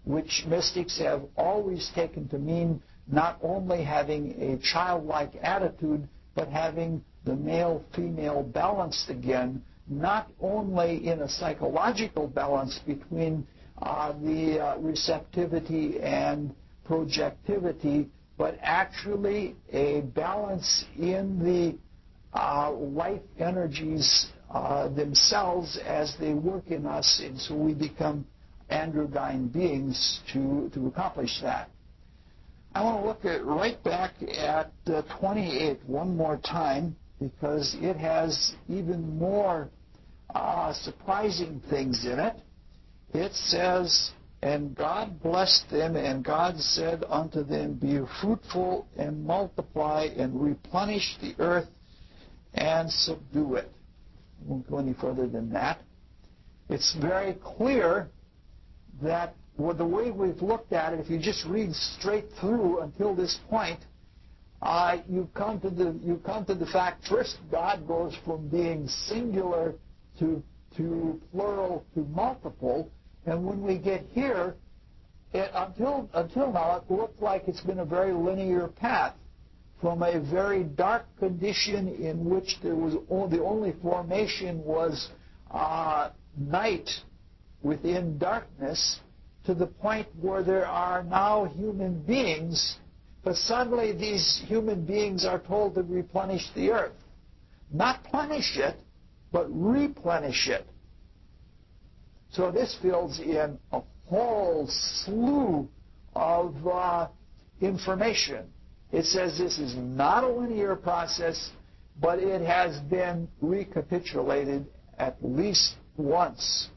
which mystics have always taken to mean not only having a childlike attitude, but having the male-female balanced again, not only in a psychological balance between the receptivity and projectivity, but actually a balance in the life energies themselves as they work in us, and so we become androgyne beings to accomplish that. I want to look right back at 28 one more time, because it has even more surprising things in it. It says, and God blessed them, and God said unto them, be fruitful and multiply and replenish the earth and subdue it. I won't go any further than that. It's very clear that the way we've looked at it, if you just read straight through until this point, you come to the fact, first, God goes from being singular to plural to multiple, and when we get here, until now, it looked like it's been a very linear path from a very dark condition in which there was the only formation was night within darkness, to the point where there are now human beings, but suddenly these human beings are told to replenish the earth. Not plenish it, but replenish it. So this fills in a whole slew of information. It says this is not a linear process, but it has been recapitulated at least once.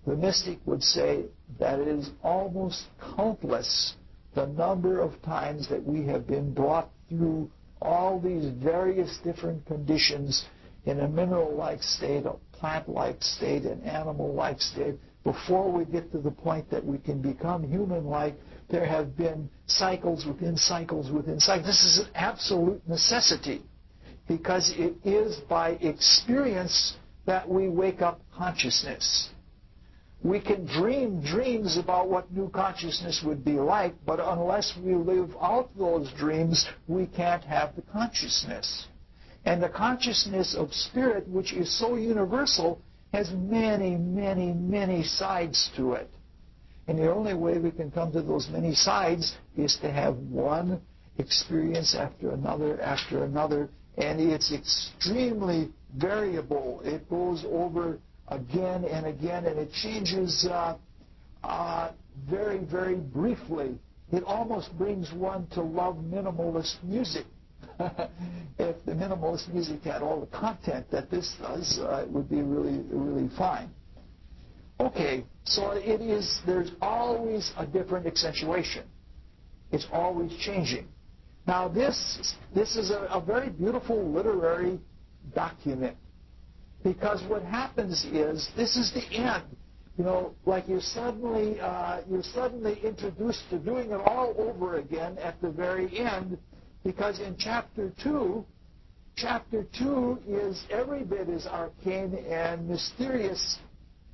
The mystic would say that it is almost countless the number of times that we have been brought through all these various different conditions in a mineral-like state, a plant-like state, an animal-like state. Before we get to the point that we can become human-like, there have been cycles within cycles within cycles. This is an absolute necessity because it is by experience that we wake up consciousness. We can dream dreams about what new consciousness would be like, but unless we live out those dreams, we can't have the consciousness. And the consciousness of spirit, which is so universal, has many, many, many sides to it. And the only way we can come to those many sides is to have one experience after another, and it's extremely variable. It goes over again and again, and it changes very, very briefly. It almost brings one to love minimalist music. If the minimalist music had all the content that this does, it would be really, really fine. Okay, so it is, there's always a different accentuation. It's always changing. Now this is a very beautiful literary document, because what happens is this is the end. You know, like you're suddenly introduced to doing it all over again at the very end, because in chapter 2 is every bit as arcane and mysterious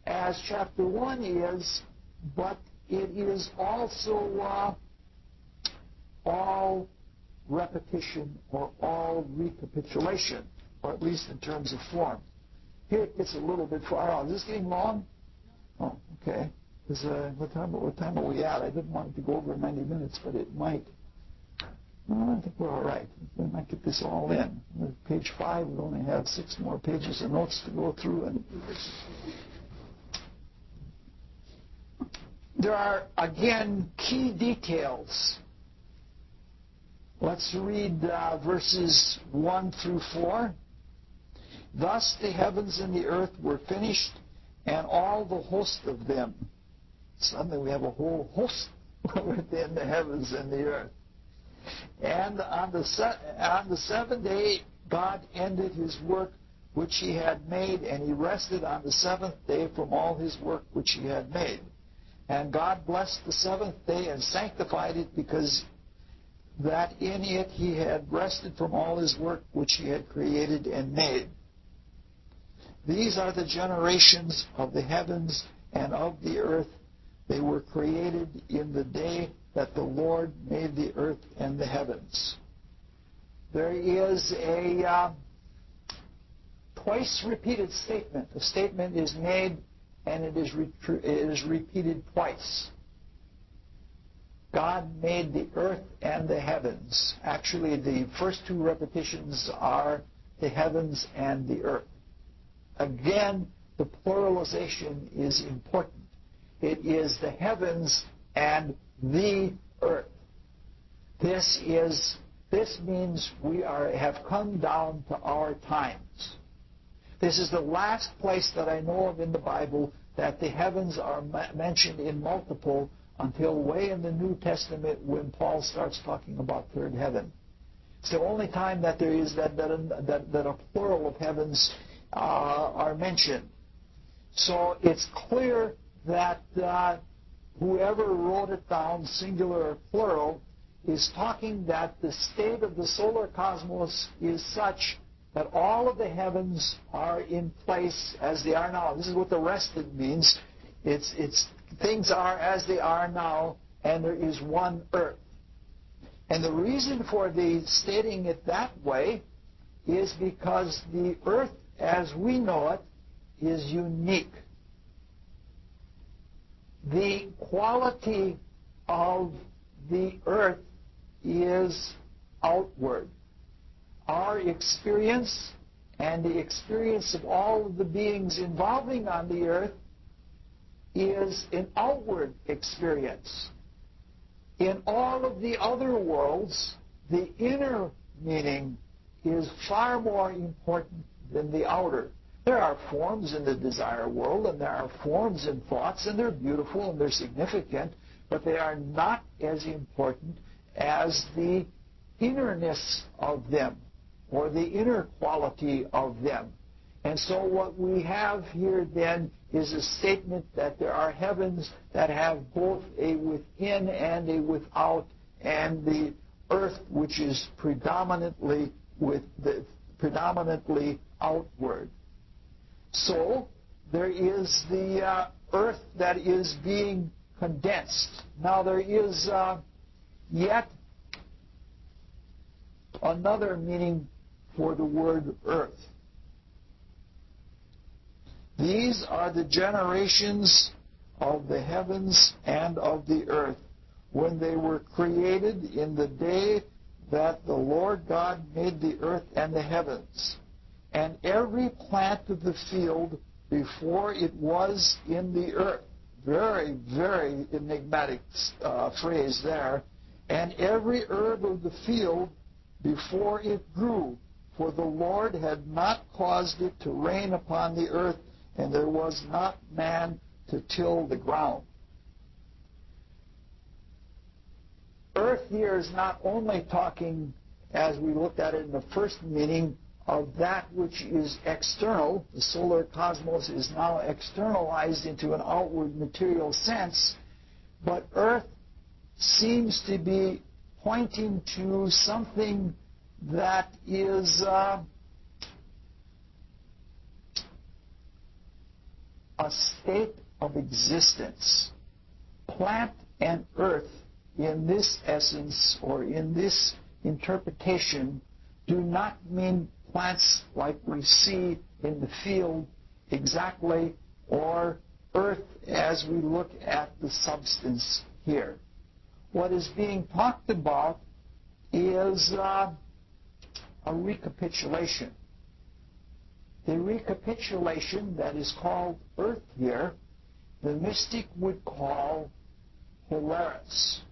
as chapter 1 is, but it is also all repetition or all recapitulation, or at least in terms of form. Here it gets a little bit far out. Is this getting long? Oh, okay. What time are we at? I didn't want it to go over 90 minutes, but it might. Well, I think we're all right. We might get this all in. Page 5, we only have 6 more pages of notes to go through. And there are, again, key details. Let's read verses 1 through 4. Thus the heavens and the earth were finished, and all the host of them. Suddenly we have a whole host within the heavens and the earth. And on the seventh day, God ended his work which he had made, and he rested on the seventh day from all his work which he had made. And God blessed the seventh day and sanctified it, because that in it he had rested from all his work which he had created and made. These are the generations of the heavens and of the earth. They were created in the day that the Lord made the earth and the heavens. There is a twice repeated statement. The statement is made and it is repeated twice. God made the earth and the heavens. Actually, the first 2 repetitions are the heavens and the earth. Again, the pluralization is important. It is the heavens and the earth. This means we have come down to our times. This is the last place that I know of in the Bible that the heavens are mentioned in multiple, until way in the New Testament when Paul starts talking about third heaven. It's the only time that there is that a plural of heavens are mentioned. So it's clear that whoever wrote it down, singular or plural, is talking that the state of the solar cosmos is such that all of the heavens are in place as they are now. This is what the rested means. It's things are as they are now, and there is one earth. And the reason for the stating it that way is because the earth as we know it is unique. The quality of the earth is outward. Our experience and the experience of all of the beings involving on the earth is an outward experience. In all of the other worlds, the inner meaning is far more important than the outer. There are forms in the desire world, and there are forms in thoughts, and they're beautiful and they're significant, but they are not as important as the innerness of them, or the inner quality of them. And so what we have here then is a statement that there are heavens that have both a within and a without, and the earth which is predominantly outward. So there is the earth that is being condensed. Now there is yet another meaning for the word earth. These are the generations of the heavens and of the earth when they were created in the day that the Lord God made the earth and the heavens. And every plant of the field before it was in the earth. Very, very enigmatic phrase there. And every herb of the field before it grew. For the Lord had not caused it to rain upon the earth, and there was not man to till the ground. Earth here is not only talking, as we looked at it in the first meaning, of that which is external. The solar cosmos is now externalized into an outward material sense, but Earth seems to be pointing to something that is a state of existence. Plant and earth in this essence, or in this interpretation, do not mean plants like we see in the field exactly, or earth as we look at the substance here. What is being talked about is a recapitulation. The recapitulation that is called earth here, the mystic would call Polaris.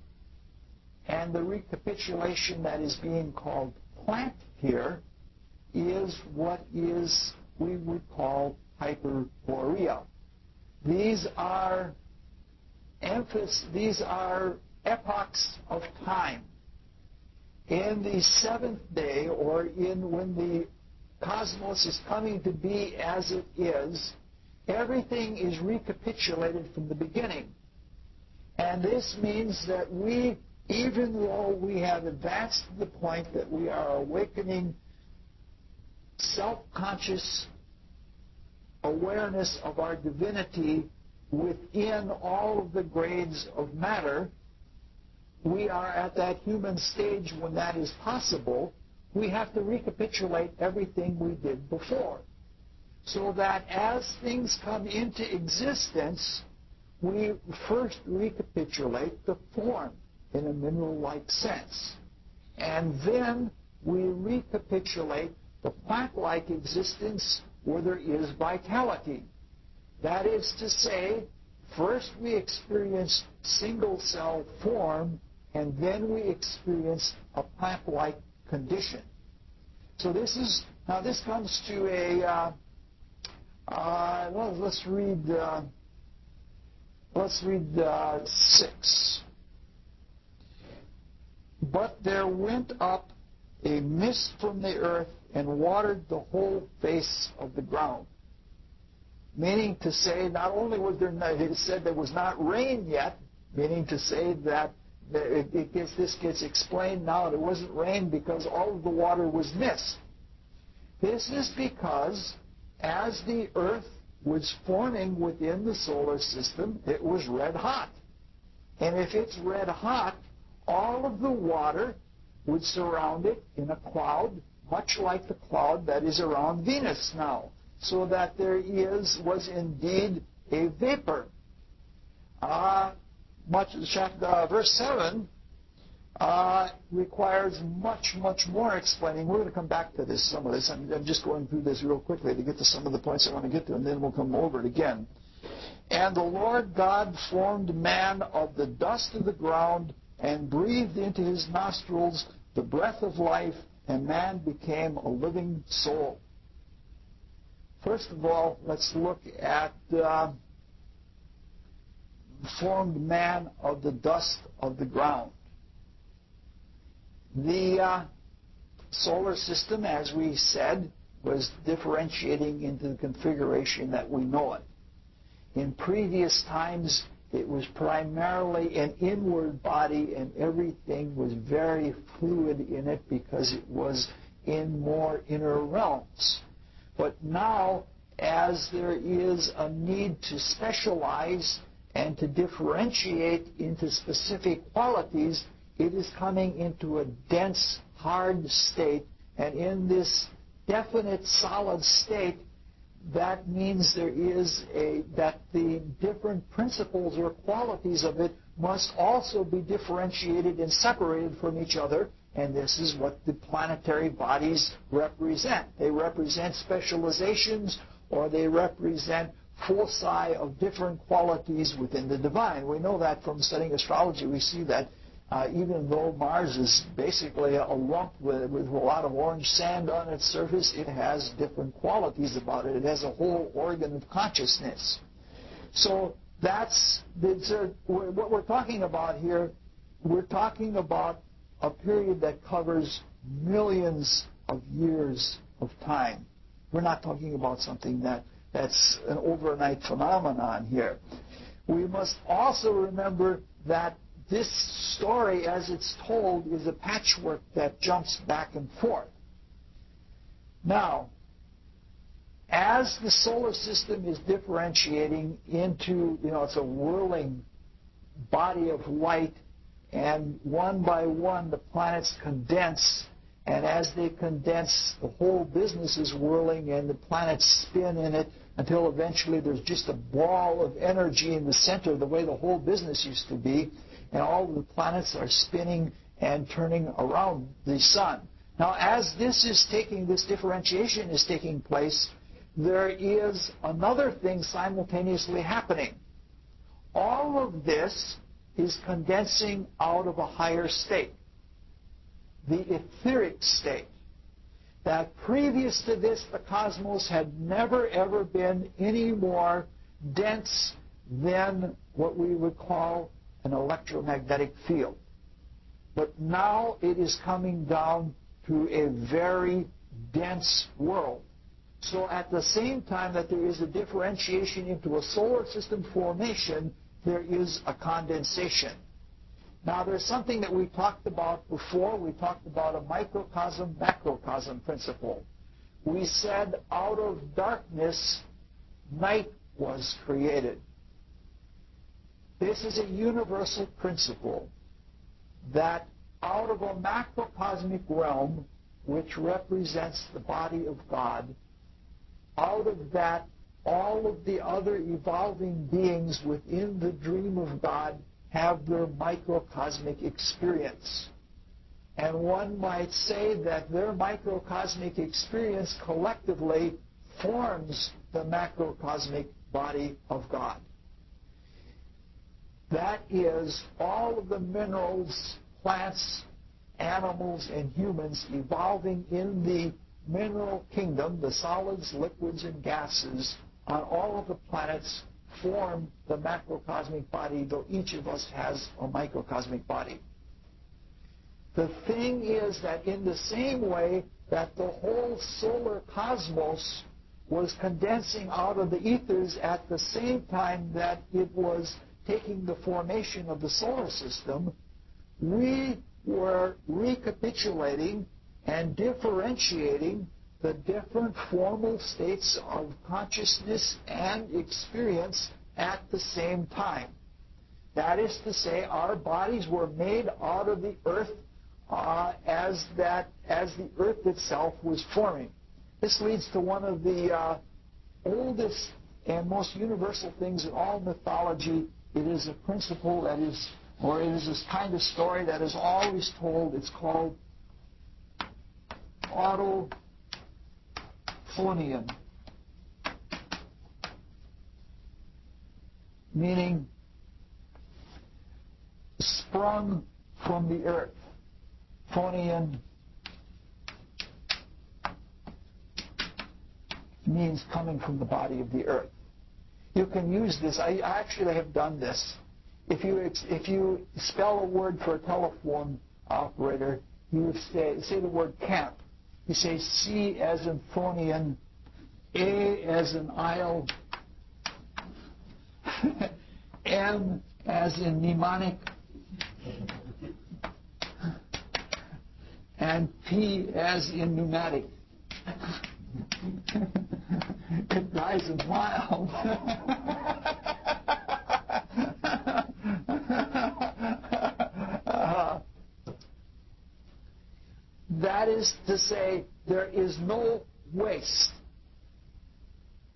And the recapitulation that is being called plant here is what we would call Hyperborea. These are epochs of time. In the seventh day, or when the cosmos is coming to be as it is, everything is recapitulated from the beginning. And this means that we, even though we have advanced to the point that we are awakening self-conscious awareness of our divinity within all of the grades of matter, we are at that human stage when that is possible. We have to recapitulate everything we did before, so that as things come into existence, we first recapitulate the form in a mineral-like sense. And then we recapitulate the plant-like existence where there is vitality. That is to say, first we experience single-cell form, and then we experience a plant-like condition. So this comes to a, let's read 6. But there went up a mist from the earth and watered the whole face of the ground. Meaning to say, not only was there, it said there was not rain yet, meaning to say that this gets explained now. There wasn't rain because all of the water was mist. This is because as the earth was forming within the solar system, it was red hot. And if it's red hot, all of the water would surround it in a cloud, much like the cloud that is around Venus now, so that there was indeed a vapor. Verse 7, requires much, much more explaining. We're going to come back to this, some of this. I'm just going through this real quickly to get to some of the points I want to get to, and then we'll come over it again. And the Lord God formed man of the dust of the ground and breathed into his nostrils the breath of life, and man became a living soul. First of all, let's look at formed man of the dust of the ground. The solar system, as we said, was differentiating into the configuration that we know it. In previous times, it was primarily an inward body, and everything was very fluid in it because it was in more inner realms. But now, as there is a need to specialize and to differentiate into specific qualities, it is coming into a dense, hard state. And in this definite, solid state, that means that the different principles or qualities of it must also be differentiated and separated from each other. And this is what the planetary bodies represent. They represent specializations, or they represent foci of different qualities within the divine. We know that from studying astrology. We see that even though Mars is basically a lump with a lot of orange sand on its surface, it has different qualities about it. It has a whole organ of consciousness. So that's what we're talking about here. We're talking about a period that covers millions of years of time. We're not talking about something that's an overnight phenomenon here. We must also remember that this story, as it's told, is a patchwork that jumps back and forth. Now, as the solar system is differentiating into, it's a whirling body of light, and one by one the planets condense, and as they condense, the whole business is whirling and the planets spin in it until eventually there's just a ball of energy in the center, the way the whole business used to be, and all of the planets are spinning and turning around the sun. Now, as this differentiation is taking place, there is another thing simultaneously happening. All of this is condensing out of a higher state, the etheric state. That previous to this, the cosmos had never, ever been any more dense than what we would call an electromagnetic field. But now it is coming down to a very dense world. So at the same time that there is a differentiation into a solar system formation, there is a condensation. Now, there's something that we talked about before. We talked about a microcosm, macrocosm principle. We said out of darkness, night was created. This is a universal principle that out of a macrocosmic realm, which represents the body of God, out of that, all of the other evolving beings within the dream of God have their microcosmic experience. And one might say that their microcosmic experience collectively forms the macrocosmic body of God. That is, all of the minerals, plants, animals, and humans evolving in the mineral kingdom, the solids, liquids, and gases, on all of the planets form the macrocosmic body, though each of us has a microcosmic body. The thing is that in the same way that the whole solar cosmos was condensing out of the ethers at the same time that it was taking the formation of the solar system, we were recapitulating and differentiating the different formal states of consciousness and experience at the same time. That is to say, our bodies were made out of the earth as the earth itself was forming. This leads to one of the oldest and most universal things in all mythology. It is a principle that is or it is this kind of story that is always told. It's called autophonian, meaning sprung from the earth. Phonian means coming from the body of the earth. You can use this. I actually have done this. If you spell a word for a telephone operator, you say the word camp. You say C as in phonian, A as in isle, M as in mnemonic, and P as in pneumatic. It dies a mile. That is to say, there is no waste.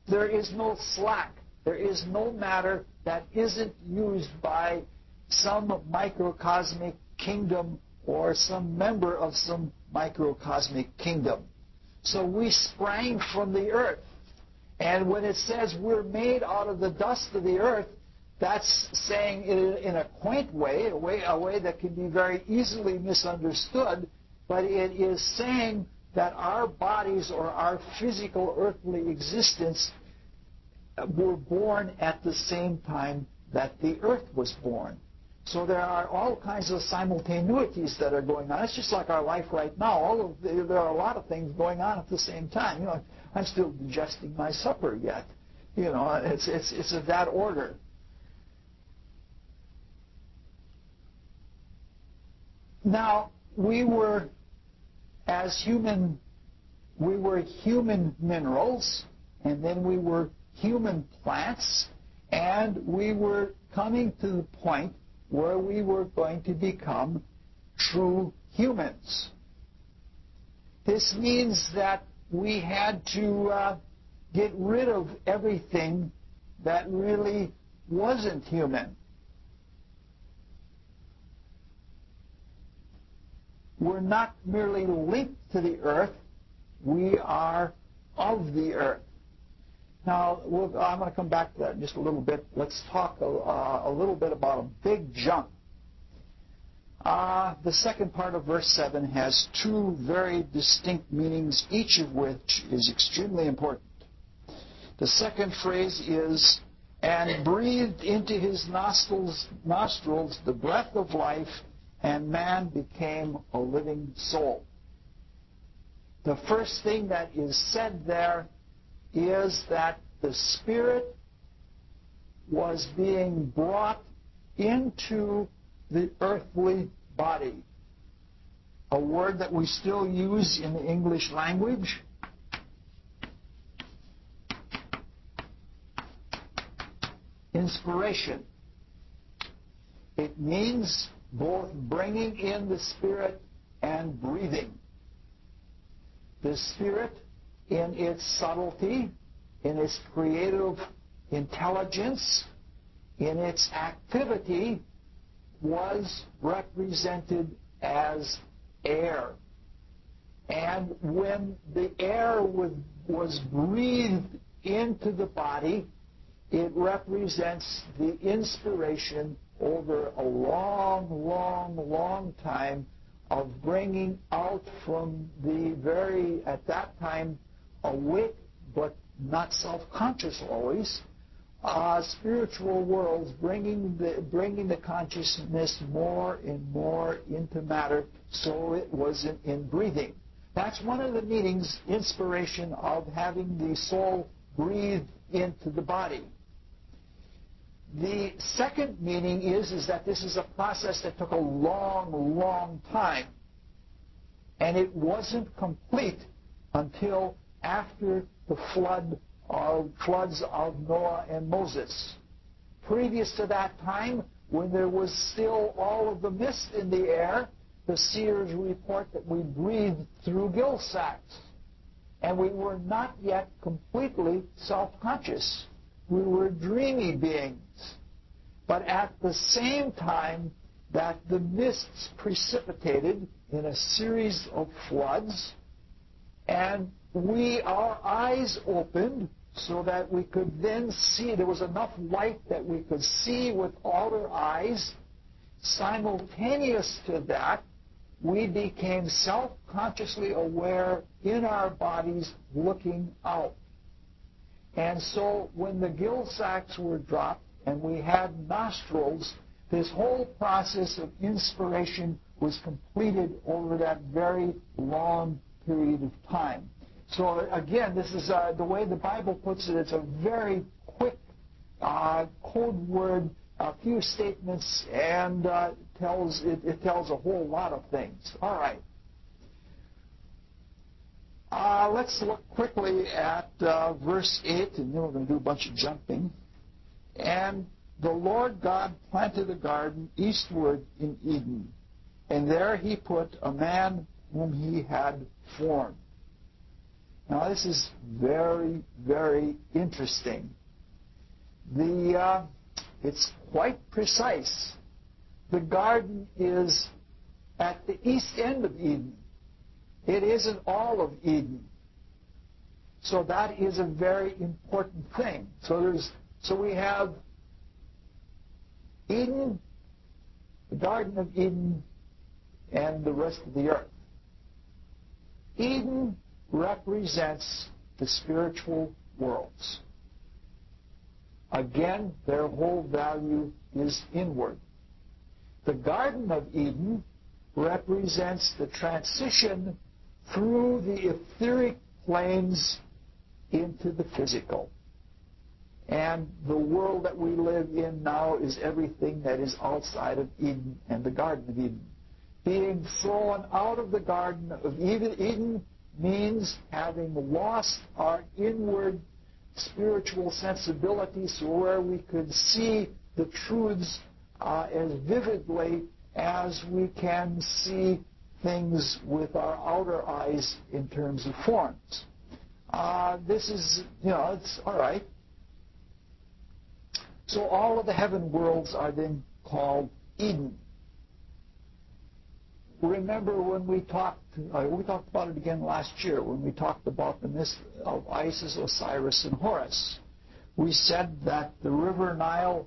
There is no slack. There is no matter that isn't used by some microcosmic kingdom or some member of some microcosmic kingdom. So we sprang from the earth. And when it says we're made out of the dust of the earth, that's saying it in a quaint way, a way that can be very easily misunderstood, but it is saying that our bodies or our physical earthly existence were born at the same time that the earth was born. So there are all kinds of simultaneities that are going on. It's just like our life right now. There are a lot of things going on at the same time. You know, I'm still digesting my supper yet. You know, it's of that order. Now, we were human minerals, and then we were human plants, and we were coming to the point where we were going to become true humans. This means that we had to get rid of everything that really wasn't human. We're not merely linked to the earth, we are of the earth. Now, I'm going to come back to that in just a little bit. Let's talk a little bit about a big jump. The second part of verse 7 has two very distinct meanings, each of which is extremely important. The second phrase is, and breathed into his nostrils the breath of life, and man became a living soul. The first thing that is said there is that the Spirit was being brought into the earthly body. A word that we still use in the English language. Inspiration. It means both bringing in the Spirit and breathing. The Spirit, in its subtlety, in its creative intelligence, in its activity, was represented as air. And when the air was breathed into the body, it represents the inspiration over a long, long, long time of bringing out from the very, at that time, awake but not self-conscious always, spiritual worlds, bringing the consciousness more and more into matter, so it wasn't in breathing. That's one of the meanings, inspiration, of having the soul breathed into the body. The second meaning is that this is a process that took a long, long time. And it wasn't complete until after the floods of Noah and Moses. Previous to that time, when there was still all of the mist in the air, the seers report that we breathed through gill sacks. And we were not yet completely self-conscious. We were dreamy beings. But at the same time, that the mists precipitated in a series of floods, and our eyes opened so that we could then see. There was enough light that we could see with our eyes. Simultaneous to that, we became self-consciously aware in our bodies looking out. And so when the gill sacks were dropped and we had nostrils, this whole process of inspiration was completed over that very long period of time. So again, this is the way the Bible puts it. It's a very quick code word, a few statements, and it tells a whole lot of things. All right. Let's look quickly at verse 8, and then we're going to do a bunch of jumping. And the Lord God planted a garden eastward in Eden, and there he put a man whom he had formed. Now this is very, very interesting. It's quite precise. The garden is at the east end of Eden. It isn't all of Eden. So that is a very important thing. So we have Eden, the Garden of Eden, and the rest of the earth. Eden represents the spiritual worlds. Again, their whole value is inward. The Garden of Eden represents the transition through the etheric planes into the physical. And the world that we live in now is everything that is outside of Eden and the Garden of Eden. Being thrown out of the Garden of Eden means having lost our inward spiritual sensibility, so where we could see the truths as vividly as we can see things with our outer eyes in terms of forms. This is, it's all right. So all of the heaven worlds are then called Eden. Remember when we talked about it again last year, when we talked about the myth of Isis, Osiris, and Horus. We said that the river Nile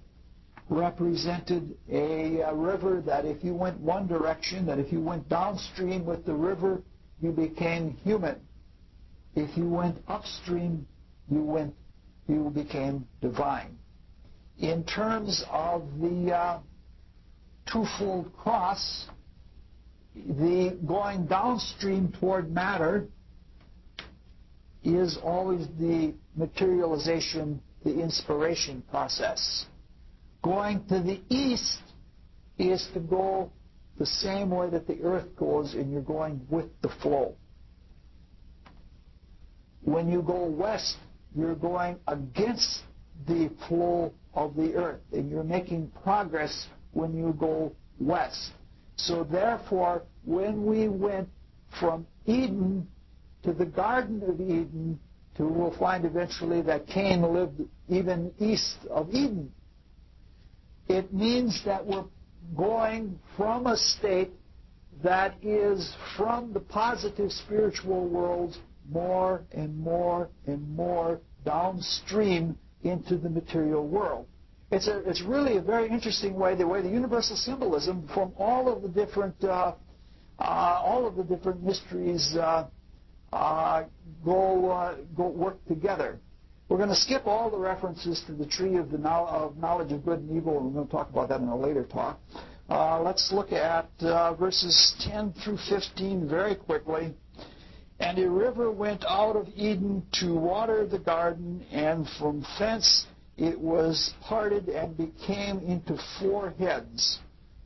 represented a river that if you went one direction, that if you went downstream with the river, you became human. If you went upstream, you became divine. In terms of the twofold cross, the going downstream toward matter is always the materialization, the inspiration process. Going to the east is to go the same way that the earth goes, and you're going with the flow. When you go west, you're going against the flow of the earth, and you're making progress when you go west. So therefore, when we went from Eden to the Garden of Eden, we'll find eventually that Cain lived even east of Eden. It means that we're going from a state that is from the positive spiritual world more and more and more downstream into the material world. It's really a very interesting way, the universal symbolism from all of the different mysteries go work together. We're going to skip all the references to the tree of knowledge of good and evil, and we're going to talk about that in a later talk. Let's look at verses 10 through 15 very quickly. And a river went out of Eden to water the garden, and from thence it was parted and became into four heads.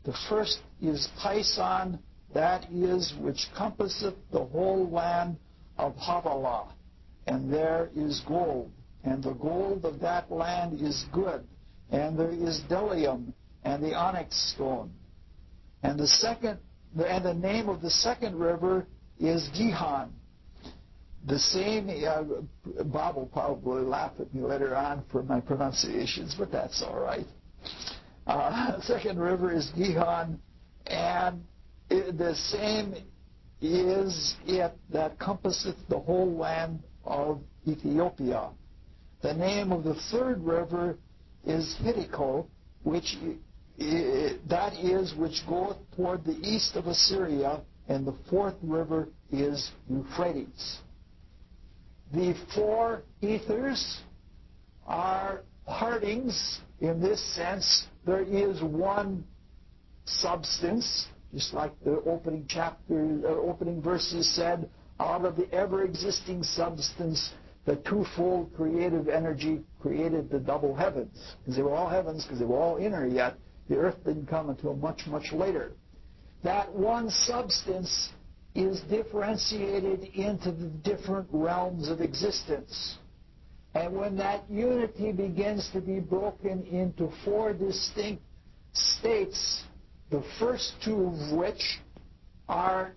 The first is Pison, that is, which compasseth the whole land of Havilah, and there is gold, and the gold of that land is good, and there is bdellium, and the onyx stone. And the name of the second river is Gihon. The same, Bob will probably laugh at me later on for my pronunciations, but that's all right. The second river is Gihon. And the same is it that compasseth the whole land of Ethiopia. The name of the third river is Hiddekel, which goeth toward the east of Assyria, and the fourth river is Euphrates. The four ethers are partings in this sense. There is one substance, just like the opening verses said, out of the ever-existing substance, the twofold creative energy created the double heavens. Because they were all heavens, because they were all inner yet. The earth didn't come until much, much later. That one substance is differentiated into the different realms of existence. And when that unity begins to be broken into four distinct states, the first two of which are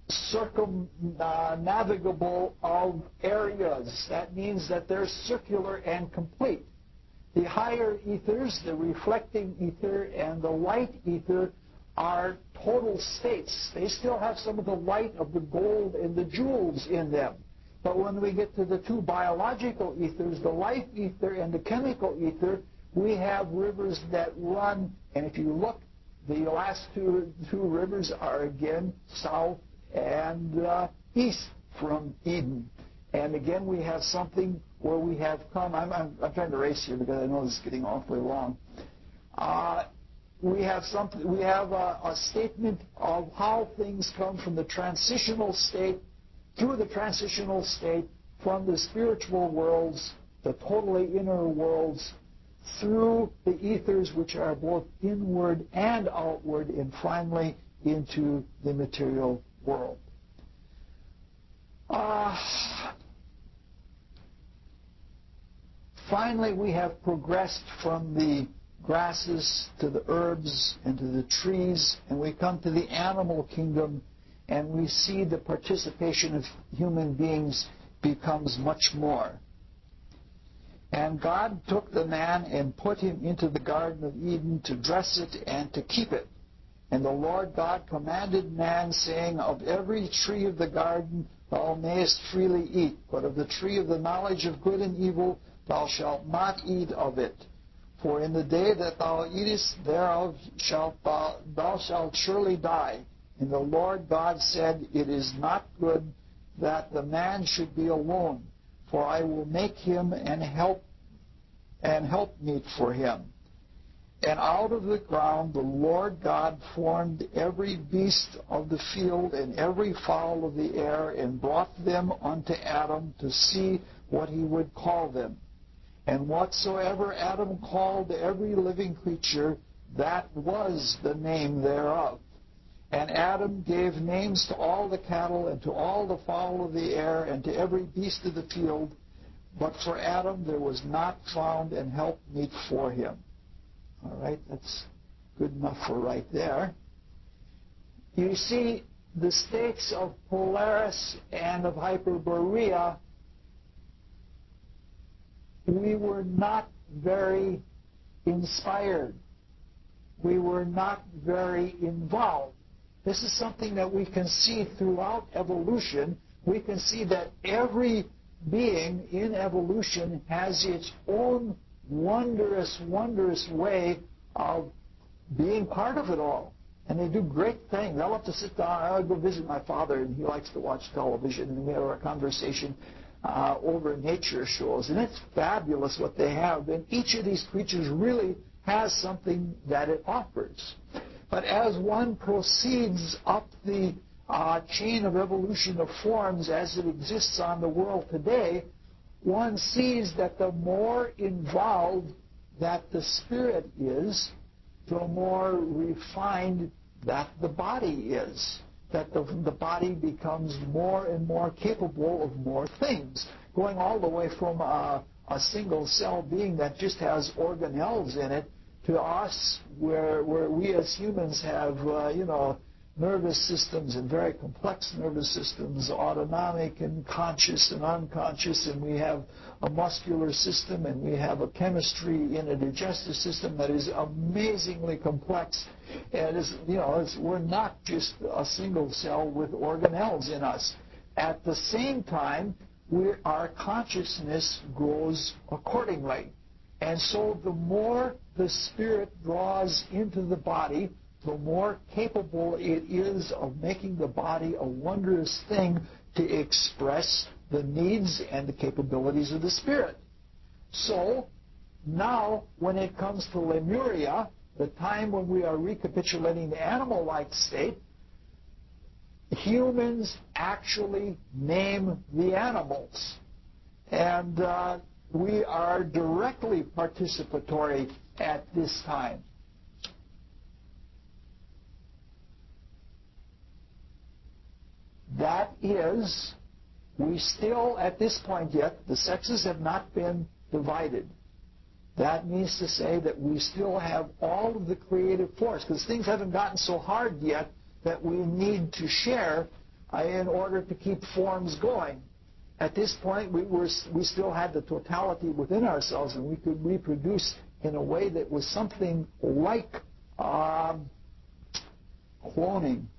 circumnavigable of areas. That means that they're circular and complete. The higher ethers, the reflecting ether and the light ether, are total states. They still have some of the light of the gold and the jewels in them. But when we get to the two biological ethers, the life ether and the chemical ether, we have rivers that run, and if you look, the last two rivers are again south and east from Eden. And again, we have something where we have come. I'm trying to race here because I know this is getting awfully long. We have a statement of how things come from the transitional state, through the transitional state, from the spiritual worlds, the totally inner worlds, through the ethers which are both inward and outward, and finally into the material world. Finally, we have progressed from the grasses to the herbs and to the trees, and we come to the animal kingdom, and we see the participation of human beings becomes much more. And God took the man and put him into the Garden of Eden to dress it and to keep it. And the Lord God commanded man, saying, Of every tree of the garden thou mayest freely eat, but of the tree of the knowledge of good and evil thou shalt not eat of it. For in the day that thou eatest thereof thou shalt surely die. And the Lord God said, It is not good that the man should be alone, for I will make him an helpmeet for him. And out of the ground the Lord God formed every beast of the field and every fowl of the air, and brought them unto Adam to see what he would call them. And whatsoever Adam called every living creature, that was the name thereof. And Adam gave names to all the cattle, and to all the fowl of the air, and to every beast of the field. But for Adam there was not found an helpmeet for him. All right, that's good enough for right there. You see, the states of Polaris and of Hyperborea, we were not very inspired. We were not very involved. This is something that we can see throughout evolution. We can see that every being in evolution has its own wondrous, wondrous way of being part of it all. And they do great things. I love to sit down. I go visit my father, and he likes to watch television, and we have a conversation over nature shows. And it's fabulous what they have. And each of these creatures really has something that it offers. But as one proceeds up the chain of evolution of forms as it exists on the world today, one sees that the more involved that the spirit is, the more refined that the body is. That the body becomes more and more capable of more things, going all the way from a single cell being that just has organelles in it to us, where we as humans have nervous systems and very complex nervous systems, autonomic and conscious and unconscious, and we have a muscular system, and we have a chemistry in a digestive system that is amazingly complex. And we're not just a single cell with organelles in us. At the same time, our consciousness grows accordingly. And so the more the spirit draws into the body, the more capable it is of making the body a wondrous thing to express the needs and the capabilities of the spirit. So now, when it comes to Lemuria, the time when we are recapitulating the animal-like state, humans actually name the animals. And we are directly participatory at this time. That is, we still, at this point yet, the sexes have not been divided. That means to say that we still have all of the creative force, because things haven't gotten so hard yet that we need to share in order to keep forms going. At this point, we still had the totality within ourselves, and we could reproduce in a way that was something like cloning,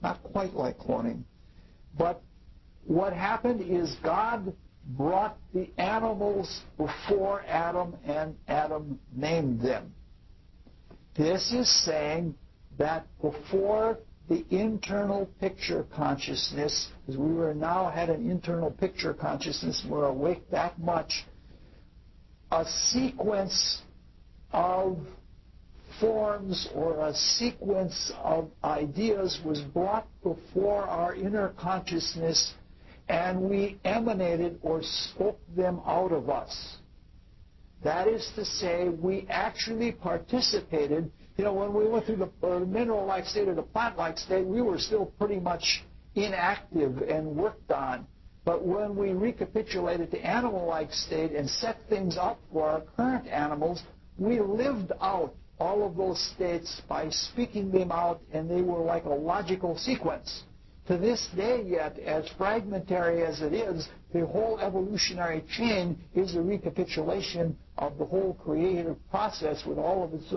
not quite like cloning. But what happened is God brought the animals before Adam, and Adam named them. This is saying that before the internal picture consciousness, because we now had an internal picture consciousness, we're awake that much, a sequence of forms or a sequence of ideas was brought before our inner consciousness, and we emanated or spoke them out of us. That is to say, we actually participated. When we went through the mineral-like state or the plant-like state, we were still pretty much inactive and worked on. But when we recapitulated the animal-like state and set things up for our current animals, we lived out all of those states by speaking them out, and they were like a logical sequence. To this day yet, as fragmentary as it is, the whole evolutionary chain is a recapitulation of the whole creative process with all of its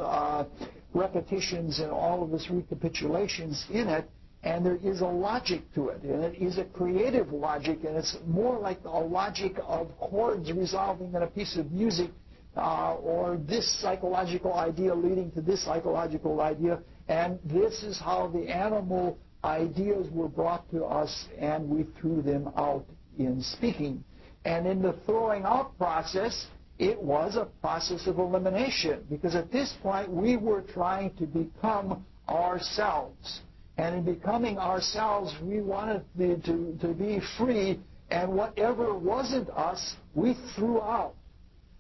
repetitions and all of its recapitulations in it, and there is a logic to it, and it is a creative logic, and it's more like a logic of chords resolving in a piece of music, or this psychological idea leading to this psychological idea, and this is how the animal ideas were brought to us, and we threw them out in speaking. And in the throwing out process, it was a process of elimination, because at this point we were trying to become ourselves. And in becoming ourselves, we wanted to be free, and whatever wasn't us, we threw out.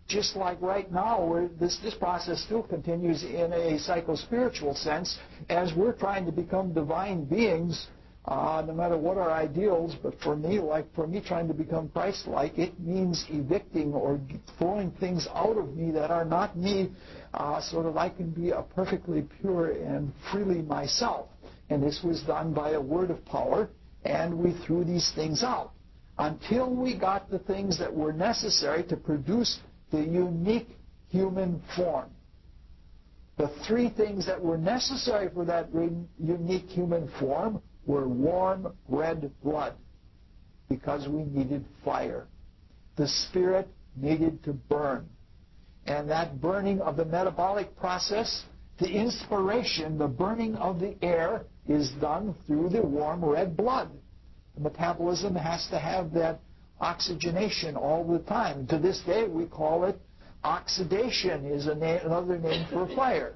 Just like right now, where this process still continues in a psycho-spiritual sense, as we're trying to become divine beings, no matter what our ideals. But for me, trying to become Christ-like, it means evicting or throwing things out of me that are not me, so that I can be a perfectly pure and freely myself. And this was done by a word of power, and we threw these things out until we got the things that were necessary to produce the unique human form. The three things that were necessary for that unique human form were warm red blood, because we needed fire. The spirit needed to burn. And that burning of the metabolic process, the inspiration, the burning of the air, is done through the warm red blood. The metabolism has to have that oxygenation all the time. To this day, we call it oxidation, is another name for fire.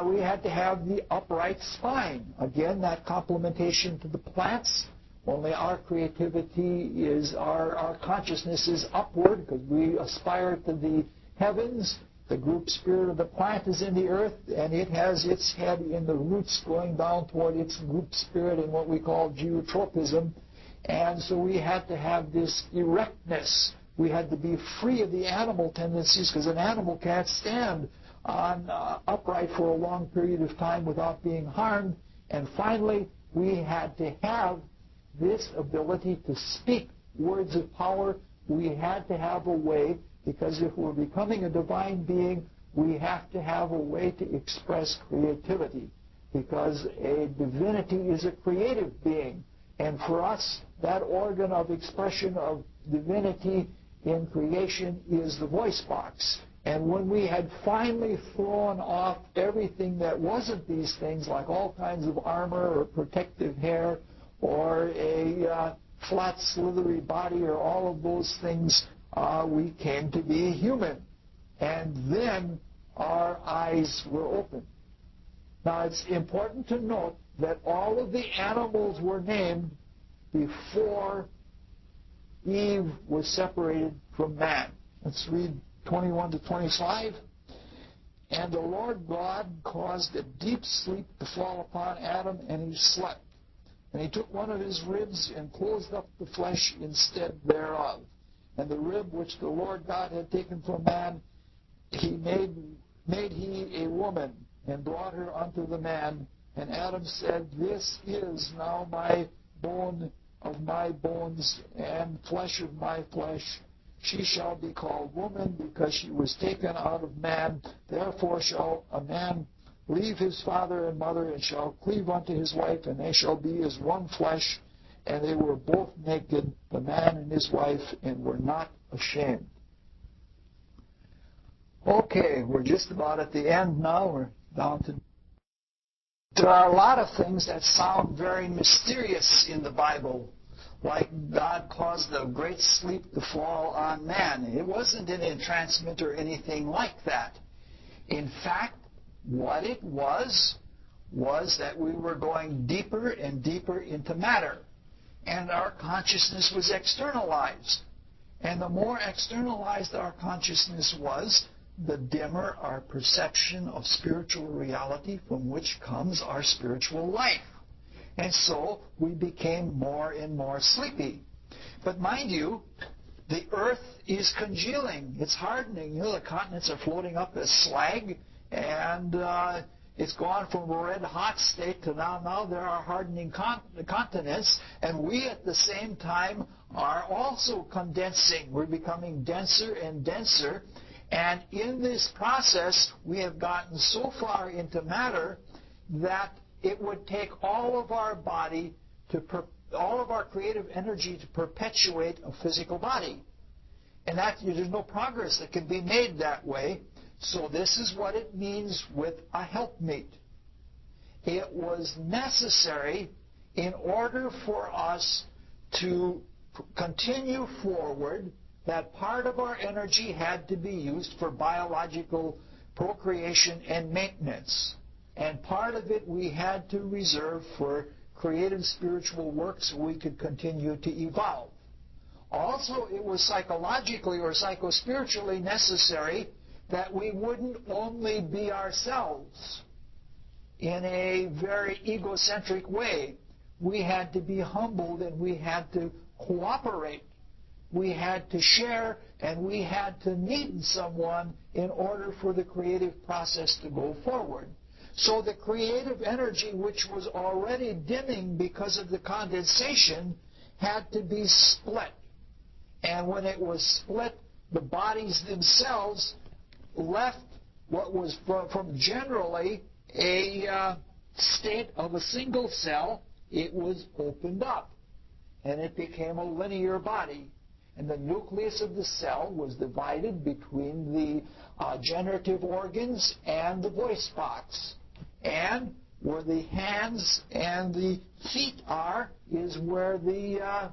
We had to have the upright spine. Again, that complementation to the plants. Only our creativity is, our consciousness is upward, because we aspire to the heavens. The group spirit of the plant is in the earth, and it has its head in the roots going down toward its group spirit in what we call geotropism. And so we had to have this erectness. We had to be free of the animal tendencies, because an animal can't stand on upright for a long period of time without being harmed. And finally, we had to have this ability to speak words of power. We had to have a way, because if we're becoming a divine being, we have to have a way to express creativity, because a divinity is a creative being. And for us, that organ of expression of divinity in creation is the voice box. And when we had finally thrown off everything that wasn't these things, like all kinds of armor or protective hair or a flat, slithery body or all of those things, we came to be human. And then our eyes were open. Now, it's important to note that all of the animals were named before Eve was separated from man. Let's read 21 to 25. And the Lord God caused a deep sleep to fall upon Adam, and he slept. And he took one of his ribs and closed up the flesh instead thereof. And the rib which the Lord God had taken from man, he made he a woman, and brought her unto the man. And Adam said, This is now my bone of my bones, and flesh of my flesh. She shall be called woman, because she was taken out of man. Therefore shall a man leave his father and mother, and shall cleave unto his wife, and they shall be as one flesh. And they were both naked, the man and his wife, and were not ashamed. Okay, we're just about at the end now. We're down to... There are a lot of things that sound very mysterious in the Bible, like God caused a great sleep to fall on man. It wasn't an entrancement or anything like that. In fact, what it was that we were going deeper and deeper into matter, and our consciousness was externalized. And the more externalized our consciousness was, the dimmer our perception of spiritual reality, from which comes our spiritual life. And so we became more and more sleepy. But mind you, the earth is congealing. It's hardening. You know, the continents are floating up as slag, and it's gone from a red-hot state to now there are hardening continents, and we at the same time are also condensing. We're becoming denser and denser, and in this process we have gotten so far into matter that it would take all of our body all of our creative energy to perpetuate a physical body. And that there's no progress that can be made that way. So this is what it means with a helpmeet. It was necessary in order for us to continue forward that part of our energy had to be used for biological procreation and maintenance. And part of it we had to reserve for creative spiritual work so we could continue to evolve. Also, it was psychologically or psychospiritually necessary that we wouldn't only be ourselves in a very egocentric way. We had to be humbled, and we had to cooperate. We had to share, and we had to need someone in order for the creative process to go forward. So the creative energy, which was already dimming because of the condensation, had to be split. And when it was split, the bodies themselves left what was from generally a state of a single cell. It was opened up, and it became a linear body. And the nucleus of the cell was divided between the generative organs and the voice box. And where the hands and the feet are is where the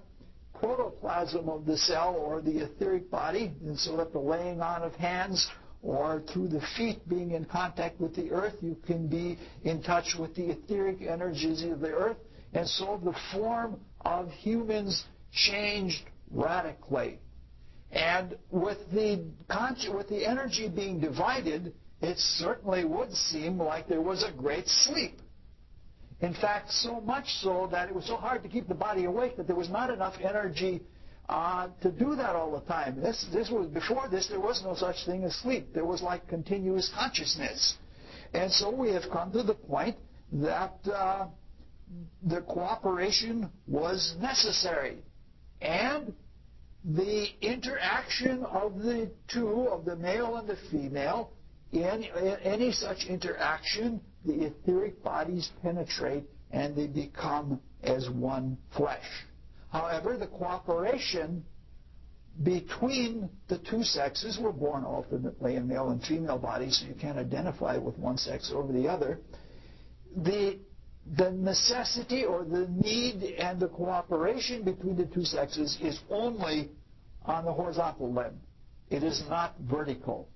protoplasm of the cell, or the etheric body, and so that the laying on of hands or through the feet being in contact with the earth, you can be in touch with the etheric energies of the earth. And so the form of humans changed radically. And with the energy being divided, it certainly would seem like there was a great sleep. In fact, so much so that it was so hard to keep the body awake that there was not enough energy to do that all the time. Before this, there was no such thing as sleep. There was like continuous consciousness. And so we have come to the point that the cooperation was necessary. And the interaction of the two, of the male and the female, in any such interaction, the etheric bodies penetrate and they become as one flesh. However, the cooperation between the two sexes, we're born ultimately in male and female bodies, so you can't identify with one sex over the other. The necessity or the need and the cooperation between the two sexes is only on the horizontal limb. It is not vertical.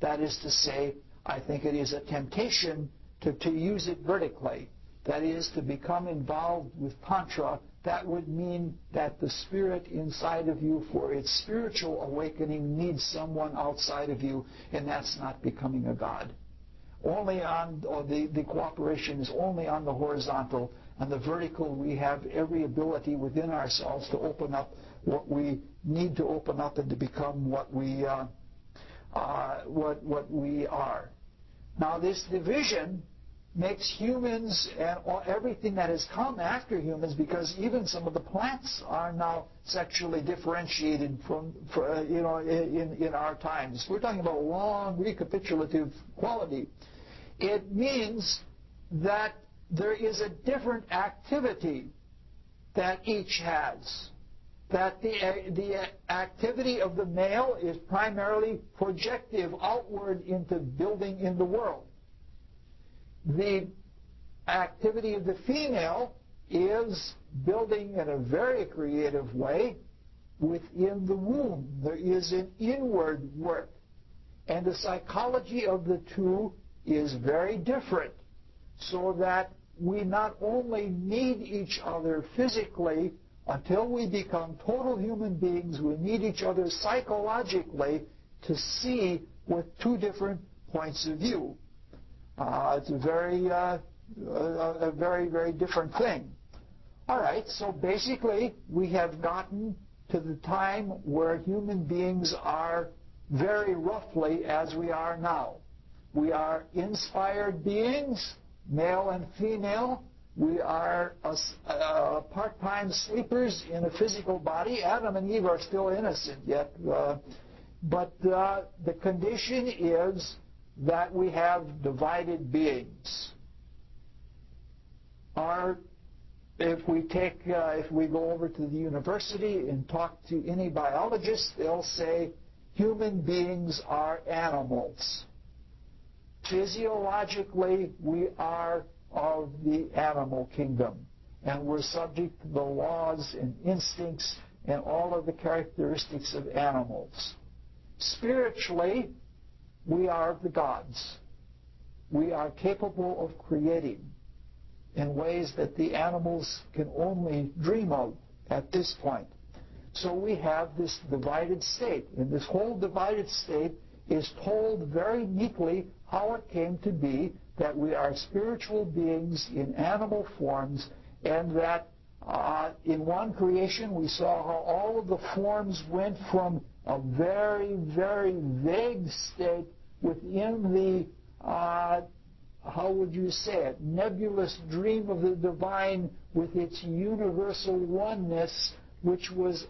That is to say, I think it is a temptation to use it vertically. That is, to become involved with Tantra. That would mean that the spirit inside of you, for its spiritual awakening, needs someone outside of you, and that's not becoming a god. Only on, or the cooperation is only on the horizontal. On the vertical, we have every ability within ourselves to open up what we need to open up and to become what we are. Now, this division makes humans and everything that has come after humans, because even some of the plants are now sexually differentiated in our times. We're talking about long recapitulative quality. It means that there is a different activity that each has. That the activity of the male is primarily projective outward into building in the world. The activity of the female is building in a very creative way within the womb. There is an inward work. And the psychology of the two is very different, so that we not only need each other physically until we become total human beings, we need each other psychologically to see with two different points of view. It's a very, very different thing. All right, so basically we have gotten to the time where human beings are very roughly as we are now. We are inspired beings, male and female. We are part-time sleepers in a physical body. Adam and Eve are still innocent yet. But the condition is that we have divided beings. If we go over to the university and talk to any biologist, they'll say human beings are animals. Physiologically, we are of the animal kingdom, and we're subject to the laws and instincts and all of the characteristics of animals. Spiritually, we are the gods. We are capable of creating in ways that the animals can only dream of at this point. So we have this divided state, and this whole divided state is told very neatly how it came to be that we are spiritual beings in animal forms, and that in one creation we saw how all of the forms went from a very, very vague state within the, how would you say it, nebulous dream of the divine with its universal oneness, which was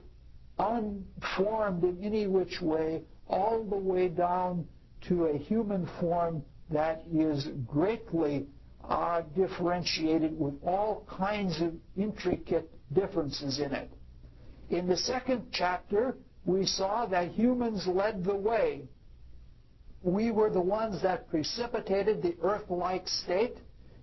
unformed in any which way, all the way down to a human form that is greatly differentiated with all kinds of intricate differences in it. In the second chapter, we saw that humans led the way. We were the ones that precipitated the Earth-like state,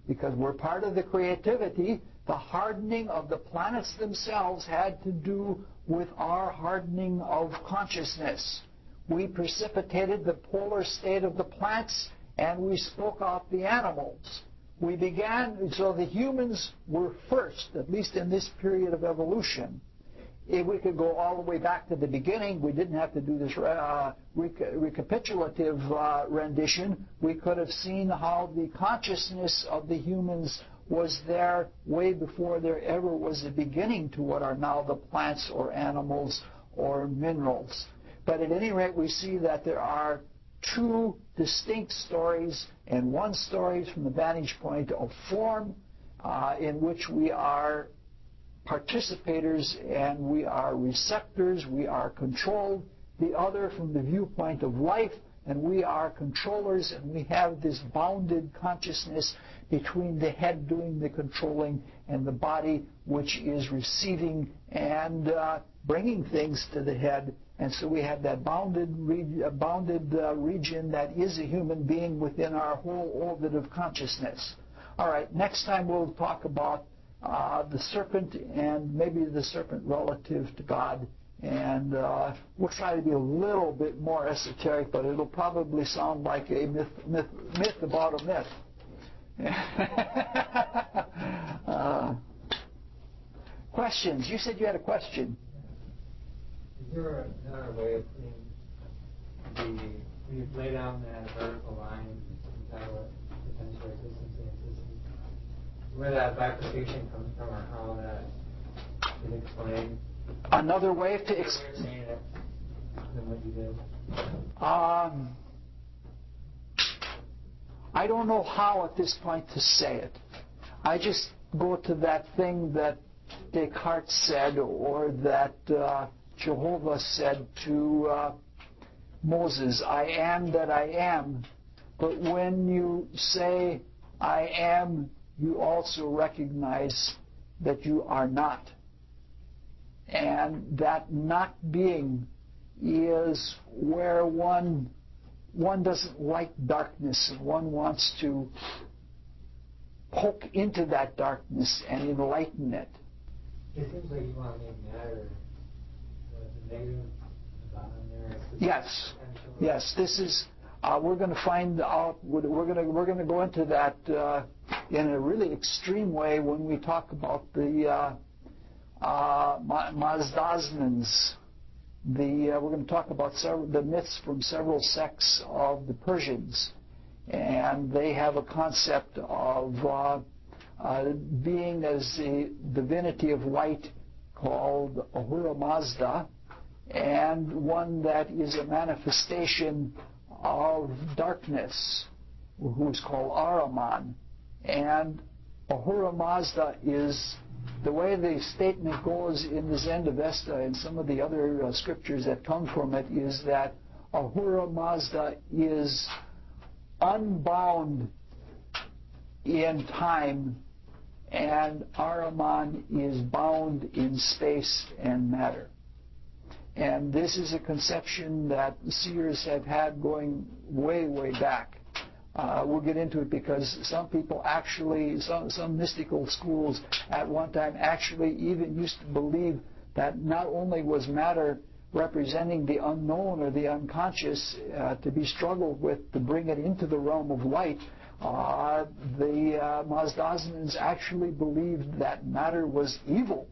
because we're part of the creativity. The hardening of the planets themselves had to do with our hardening of consciousness. We precipitated the polar state of the plants, and we spoke out the animals. We began, so the humans were first, at least in this period of evolution. If we could go all the way back to the beginning, we didn't have to do this recapitulative rendition. We could have seen how the consciousness of the humans was there way before there ever was a beginning to what are now the plants or animals or minerals. But at any rate, we see that there are two distinct stories, and one story is from the vantage point of form, in which we are participators and we are receptors, we are controlled, the other from the viewpoint of life, and we are controllers, and we have this bounded consciousness between the head doing the controlling and the body which is receiving and bringing things to the head. And so we have that bounded region that is a human being within our whole orbit of consciousness. All right, next time we'll talk about the serpent and maybe the serpent relative to God. And we'll try to be a little bit more esoteric, but it'll probably sound like a myth about a myth. Questions? You said you had a question. Is there another way of putting when you lay down that vertical line entitled potential existence and existence, where that bifurcation comes from or how that is explained? Another way to explain it than what you did? I don't know how at this point to say it. I just go to that thing that Descartes said or that Jehovah said to Moses, I am that I am. But when you say I am, you also recognize that you are not. And that not being is where one doesn't like darkness, and one wants to poke into that darkness and enlighten it. It seems like you want to make matter the negative bottom there. Yes. This is. We're going to find out. We're going to go into that in a really extreme way when we talk about the Mazdazmins. We're going to talk about the myths from several sects of the Persians, and they have a concept of being as the divinity of light called Ahura Mazda, and one that is a manifestation of darkness, who is called Ahriman. And Ahura Mazda is, the way the statement goes in the Zend-Avesta and some of the other scriptures that come from it, is that Ahura Mazda is unbound in time and Ahriman is bound in space and matter. And this is a conception that seers have had going way, way back. We'll get into it because some people actually, some mystical schools at one time actually even used to believe that not only was matter representing the unknown or the unconscious to be struggled with to bring it into the realm of light, the Mazdazmins actually believed that matter was evil.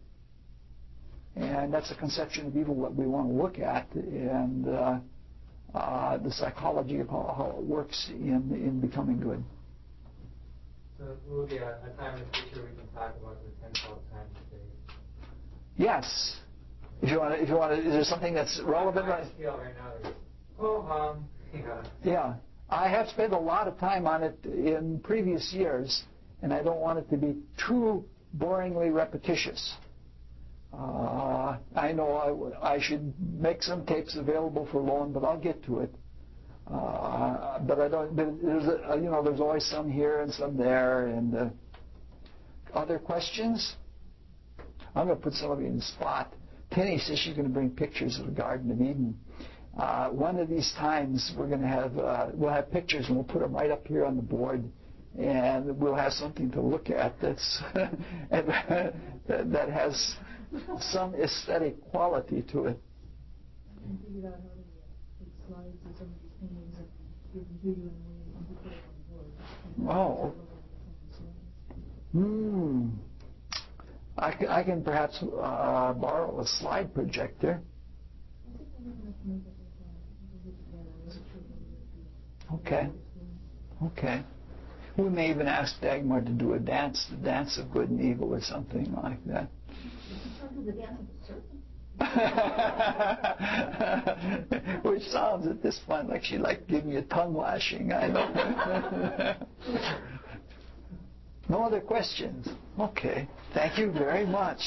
And that's a conception of evil that we want to look at, and the psychology of how it works in becoming good. So will be a time in the future we can talk about the 10-12 times a day. Yes. If you want to, is there something that's relevant? I feel right now. Yeah. I have spent a lot of time on it in previous years, and I don't want it to be too boringly repetitious. I know I should make some tapes available for loan, but I'll get to it. But I don't. But there's always some here and some there. And other questions? I'm going to put some of you in the spot. Penny says she's going to bring pictures of the Garden of Eden. One of these times we're going to have we'll have pictures and we'll put them right up here on the board, and we'll have something to look at that's that has some aesthetic quality to it. I can figure out how to take slides of some of these paintings and give them to you and put it on the board. I can perhaps borrow a slide projector. Okay. We may even ask Dagmar to do the dance of good and evil or something like that. Which sounds at this point like she'd like to give me a tongue lashing. I know. No other questions? Okay. Thank you very much.